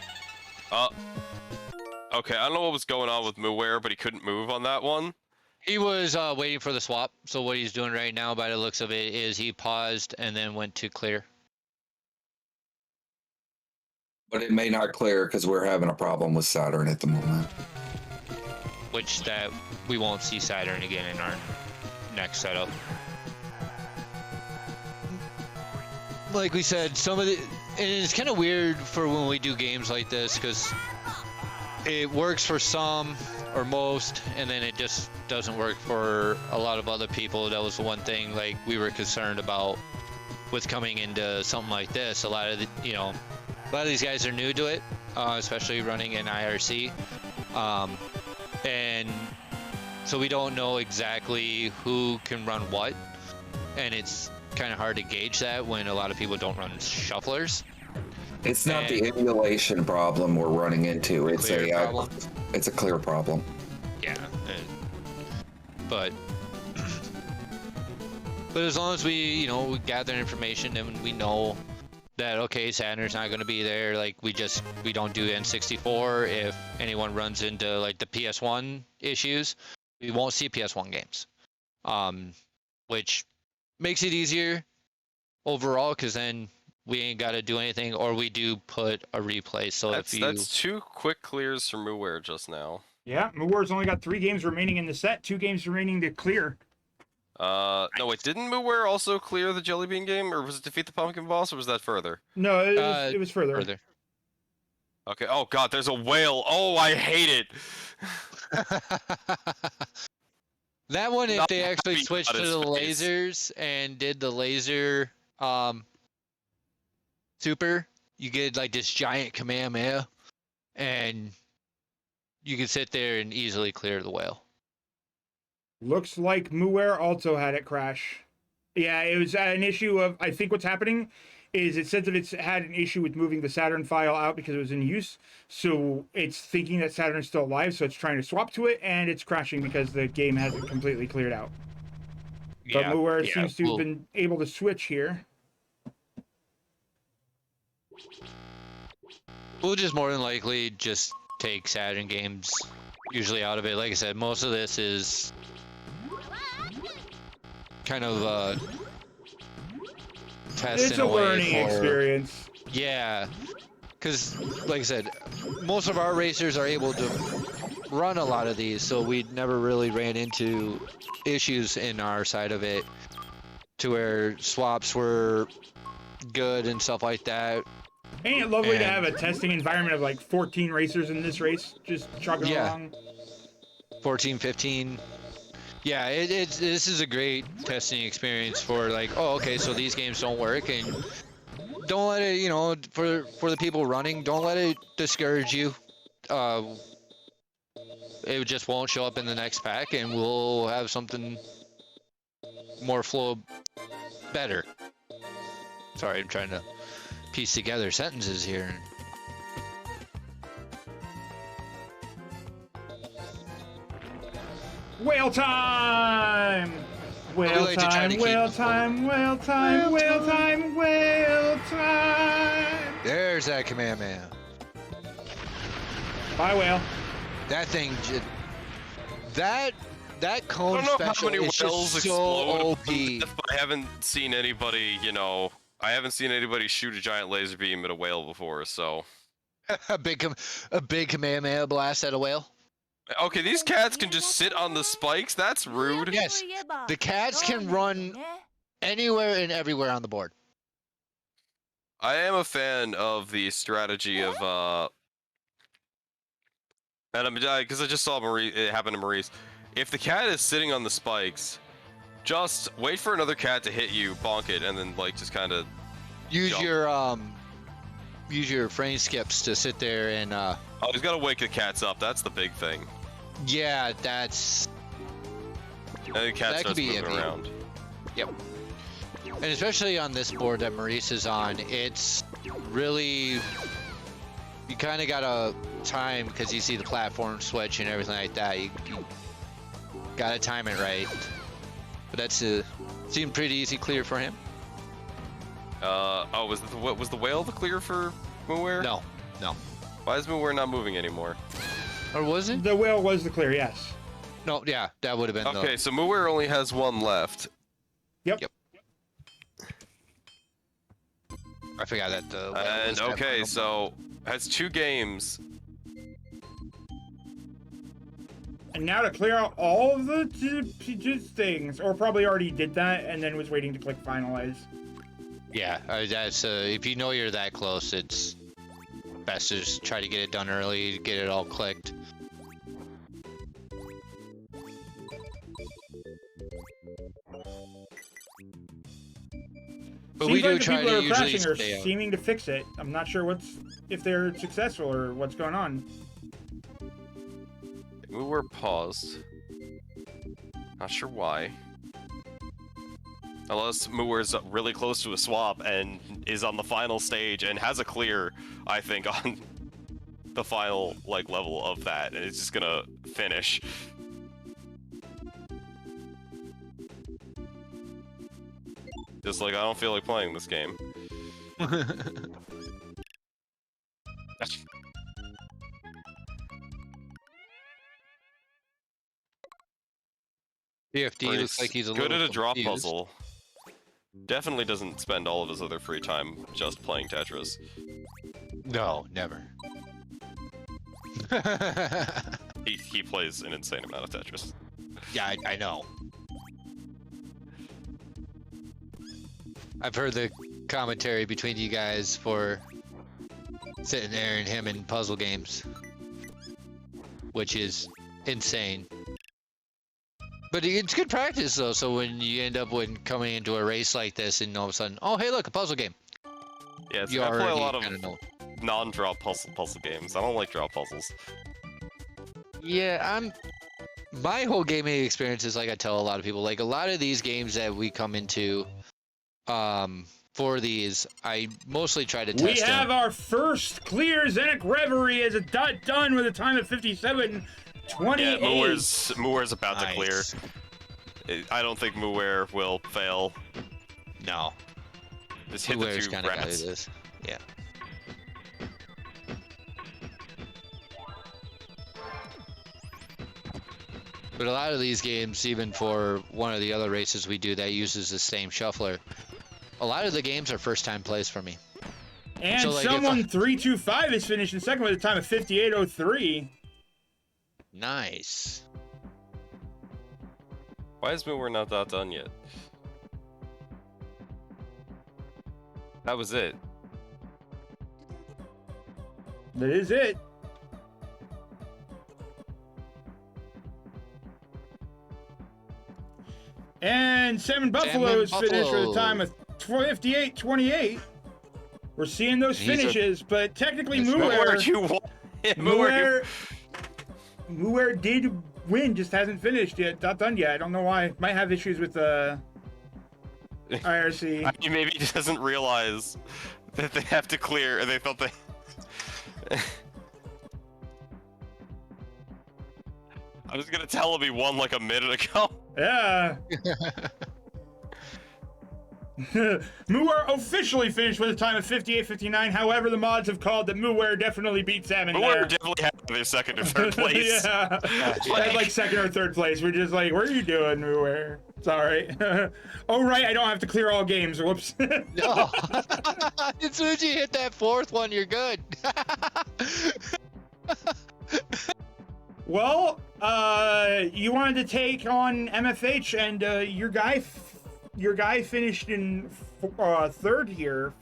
Okay, I don't know what was going on with Muware, but he couldn't move on that one. He was waiting for the swap, so what he's doing right now, by the looks of it, is he paused and then went to clear. But it may not clear because we're having a problem with Saturn at the moment. Which that we won't see Saturn again in our next setup. Like we said, some of the... And it's kind of weird for when we do games like this, because it works for some or most, and then it just doesn't work for a lot of other people. That was the one thing like we were concerned about with coming into something like this. A lot of the, a lot of these guys are new to it, especially running in IRC, and so we don't know exactly who can run what, and it's kind of hard to gauge that when a lot of people don't run shufflers. It's not the emulation problem we're running into. It's it's a clear problem. Yeah, but as long as we we gather information and we know that okay, Saturn's not going to be there. Like we don't do N64. If anyone runs into like the PS1 issues, we won't see PS1 games, which makes it easier overall because then we ain't got to do anything, or we do put a replay. So that's 2 quick clears from Muware just now. Yeah, Muware's only got 3 games remaining in the set, 2 games remaining to clear. No, wait, didn't Muware also clear the Jelly Bean game, or was it defeat the Pumpkin Boss, or was that further? No, it was further. Okay, oh god, there's a whale. Oh, I hate it. That one, if they actually switched to the lasers and did the laser super, you get like this giant Kamehameha, and you can sit there and easily clear the whale. Looks like Muware also had it crash. Yeah, it was an issue of, I think what's happening is it said that it's had an issue with moving the Saturn file out because it was in use. So it's thinking that Saturn's still alive, so it's trying to swap to it, and it's crashing because the game hasn't completely cleared out. But Muware seems to have been able to switch here. We'll just more than likely just take Saturn games usually out of it. Like I said, most of this is kind of test it's a learning experience. Yeah, because like I said, most of our racers are able to run a lot of these, so we never really ran into issues in our side of it to where swaps were good and stuff like that. Ain't it lovely to have a testing environment of like 14 racers in this race just chugging along? 14, 15. Yeah, this is a great testing experience for like, oh, okay, so these games don't work, and don't let it, for the people running, don't let it discourage you. It just won't show up in the next pack, and we'll have something more flow better. Sorry, I'm trying to piece together sentences here. Whale time! Whale time, whale time, whale time, whale time, whale time! There's that Kamehameha. Bye, whale. That thing, that cone I don't know special how many is whales just so explode. OP. I haven't seen anybody, I haven't seen anybody shoot a giant laser beam at a whale before, so. a big Kamehameha blast at a whale. Okay, these cats can just sit on the spikes? That's rude. Yes, the cats can run Anywhere and everywhere on the board. I am a fan of the strategy of and I'm because I just saw it happen to Maurice. If the cat is sitting on the spikes, just wait for another cat to hit you, bonk it, and then like just kind of use your frame skips to sit there and oh, he's got to wake the cats up. That's the big thing. yeah, that's And the cat that could starts be moving iffy. around. Yep. And especially on this board that Maurice is on, it's really, you kind of gotta time, because you see the platform switch and everything like that. You gotta time it right. But that's seemed pretty easy clear for him. Oh, was the whale the clear for Mooware? No. Why is Mooware not moving anymore? Or was it? The whale was the clear, yes. No, yeah, that would have been Okay, so Mooware only has one left. Yep. I forgot that the whale And was that okay, final. so has 2 games. And now to clear out all of the things, or probably already did that and then was waiting to click finalize. Yeah, that's if you know you're that close, it's best to just try to get it done early, get it all clicked. But we Seems do like the try people to that are usually crashing are stay out. seeming to fix it. I'm not sure if they're successful or what's going on. Mooware paused. Not sure why. Unless Mooware's really close to a swap and is on the final stage and has a clear, I think, on the final like level of that, and it's just gonna finish. Just like I don't feel like playing this game. PFD looks like he's a good little at a drop confused. puzzle. Definitely doesn't spend all of his other free time just playing Tetris. No, never. He plays an insane amount of Tetris. Yeah, I know. I've heard the commentary between you guys for sitting there and him in puzzle games, which is insane. But it's good practice though, so when you end up coming into a race like this and all of a sudden, oh hey look, a puzzle game. Yeah, You I play a already lot of kinda know. non-drop puzzle games. I don't like drop puzzles. Yeah, my whole gaming experience is like I tell a lot of people, like a lot of these games that we come into, for these, I mostly try to test We have them. our first clear Zenic Reverie as a done with a time of 57:28. Yeah, Mooware's about to clear. Nice. I don't think Mooware will fail. No. Just hit the Whoever's 2 kind of got rats. this. Yeah. But a lot of these games, even for one of the other races we do that uses the same shuffler, a lot of the games are first time plays for me. And So, like, if someone 325 is finished in second with a time of 58:03. Nice. Why is Mooware not that done yet? That was it. That is it. And Salmon Buffalo is finished with a time of 58:28. We're seeing those He's a- finishes, but technically Mooware, you won. Mooware did win, just hasn't finished yet. Not done yet. I don't know why. Might have issues with IRC. Maybe he doesn't realize that they have to clear, and they thought they. I was gonna tell him he won like a minute ago. Yeah. Mooware officially finished with a time of 58:59. However, the mods have called that Mooware definitely beat Salmon there. Mooware definitely had their second or third place. Yeah. That's like second or third place. We're just like, what are you doing, Mooware? It's all right. Oh, right. I don't have to clear all games. Whoops. No. As soon as you hit that fourth one, you're good. Well, you wanted to take on MFH, and your guy your guy finished in fourth here.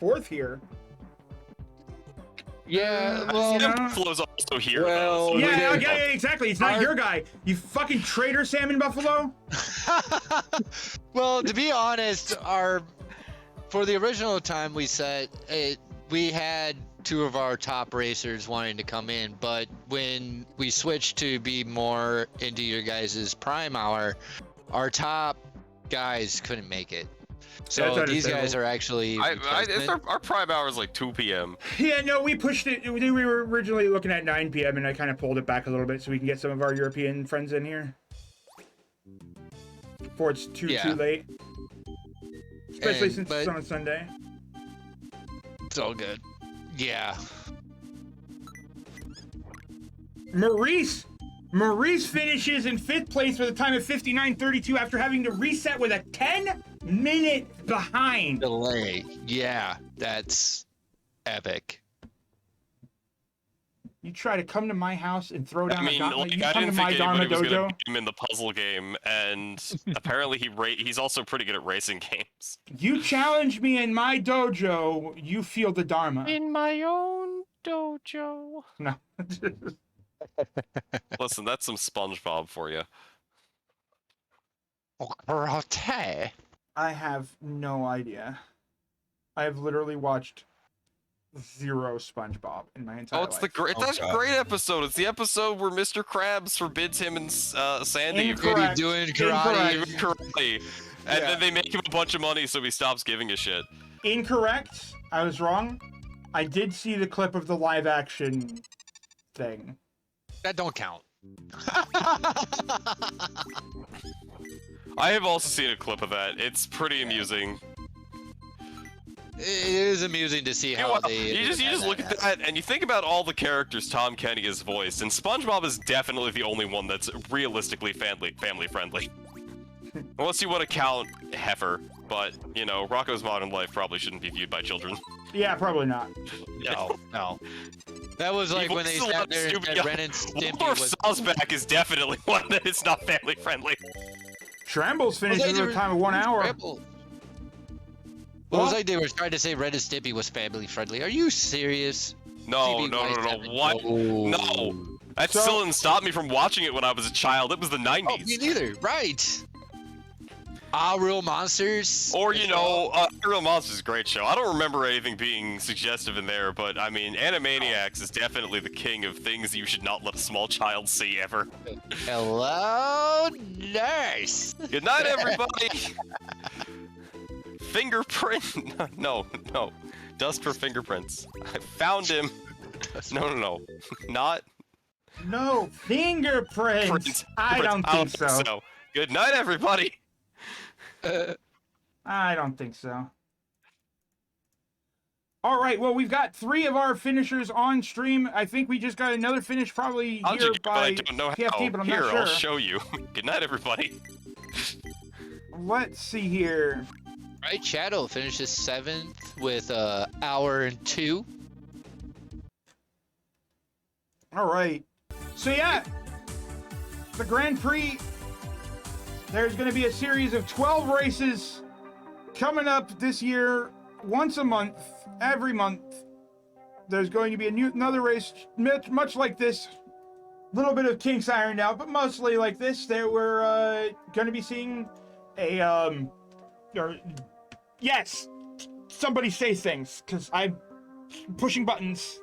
Yeah, well, Buffalo's also here. Well, though, so yeah, exactly. It's not your guy. You fucking traitor, Salmon Buffalo. well, to be honest, for the original time we set it, we had two of our top racers wanting to come in, but when we switched to be more into your guys' prime hour, our top guys couldn't make it. So these guys are actually our prime hour is like 2 p.m. Yeah, no, we pushed it. We were originally looking at 9 p.m. and I kind of pulled it back a little bit so we can get some of our European friends in here before it's too late. Especially since it's on a Sunday. It's all good. Yeah. Maurice finishes in 5th place with a time of 59:32 after having to reset with a 10-minute behind. Delay. Yeah, that's epic. You try to come to my house and throw down a gauntlet. You I come to didn't my think Dharma anybody was dojo. gonna beat him in the puzzle game, and apparently he's also pretty good at racing games. You challenge me in my dojo, you feel the Dharma. In my own dojo. No. Listen, that's some SpongeBob for you. Karate. I have no idea. I have literally watched 0 SpongeBob in my entire life. That's a great episode. It's the episode where Mr. Krabs forbids him and Sandy Incorrect. doing karate. And then they make him a bunch of money so he stops giving a shit. Incorrect. I was wrong. I did see the clip of the live action thing. That don't count. I have also seen a clip of that. It's pretty amusing. It is amusing to see how you just look at that and you think about all the characters Tom Kenny has voiced, and SpongeBob is definitely the only one that's realistically family friendly. Unless you want to count Heifer, but you know, Rocko's Modern Life probably shouldn't be viewed by children. Yeah, probably not. No. That was like when they sat there and said Ren and Stimpy was... Salisback is definitely one that is not family friendly. Tramble's finishing in a time of 1 hour. Well, it was like they were trying to say Ren and Stimpy was family friendly. Are you serious? No. What? No. That still didn't stop me from watching it when I was a child. It was the 90s. Oh, me neither. Right. Real Monsters. Or, you know, Real Monsters is a great show. I don't remember anything being suggestive in there, but, I mean, Animaniacs is definitely the king of things you should not let a small child see ever. Hello, nurse. Good night, everybody. Fingerprint. No. Dust for fingerprints. I found him. No. Not. No, fingerprints. I don't think so. Good night, everybody. I don't think so. All right, well, we've got 3 of our finishers on stream. I think we just got another finish probably here by PFT, but I'm not sure. I'll show you. Good night, everybody. Let's see here. Right, Shadow finishes 7th with hour and 2. All right. So yeah, the Grand Prix, there's going to be a series of 12 races coming up this year, once a month, every month. There's going to be another race, much like this. A little bit of kinks ironed out, but mostly like this. That we're going to be seeing a yes, somebody say things because I'm pushing buttons.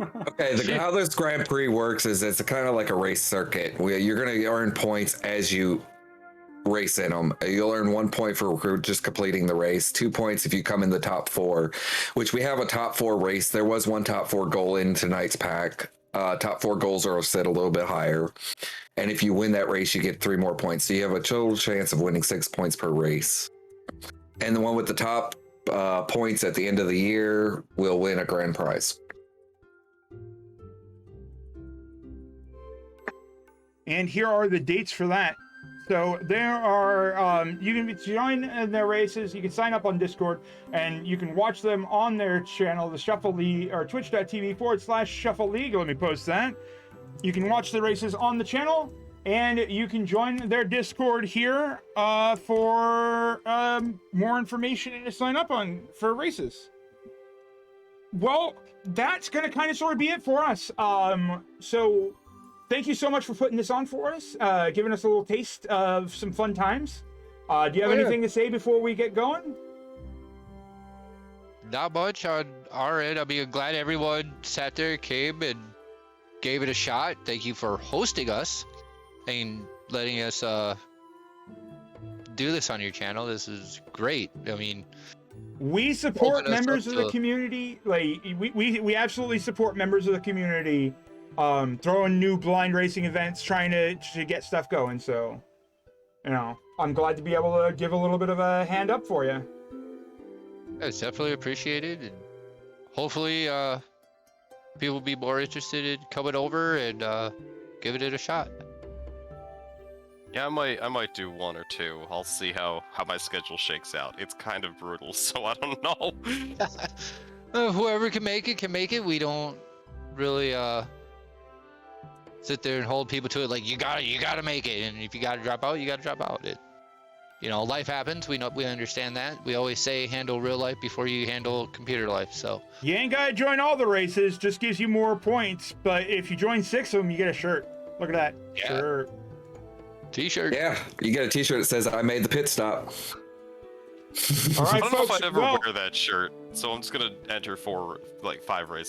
Okay, how this Grand Prix works is it's kind of like a race circuit. You're going to earn points as you race in them. You'll earn 1 point for just completing the race, 2 points if you come in the top 4, which we have a top 4 race. There was one top 4 goal in tonight's pack. Top 4 goals are set a little bit higher. And if you win that race, you get 3 more points. So you have a total chance of winning 6 points per race. And the one with the top points at the end of the year will win a grand prize. And here are the dates for that. So there are, you can join in their races. You can sign up on Discord and you can watch them on their channel, the Shuffle League, or twitch.tv/Shuffle League. Let me post that. You can watch the races on the channel. and you can join their Discord here for more information and to sign up for races. Well, that's gonna kind of sort of be it for us. So thank you so much for putting this on for us, giving us a little taste of some fun times. Do you have anything to say before we get going? Not much on our end. I mean, I'm glad everyone sat there, came, and gave it a shot. Thank you for hosting us and letting us do this on your channel. This is great. I mean, we support members of the community. Like we absolutely support members of the community. Throwing new blind racing events, trying to get stuff going. So, you know, I'm glad to be able to give a little bit of a hand up for you. It's definitely appreciated, and hopefully people will be more interested in coming over and giving it a shot. Yeah, I might do one or two. I'll see how my schedule shakes out. It's kind of brutal, so I don't know. Whoever can make it can make it. We don't really sit there and hold people to it like you gotta make it, and if you gotta drop out, you gotta drop out. You know, life happens. We understand that. We always say handle real life before you handle computer life. So you ain't gotta join all the races. Just gives you more points. But if you join 6 of them, you get a shirt. Look at that shirt. T-shirt. Yeah, you get a T-shirt that says "I made the pit stop." All right, I don't know folks. if I'd ever wear that shirt, so I'm just gonna enter for like 5 races.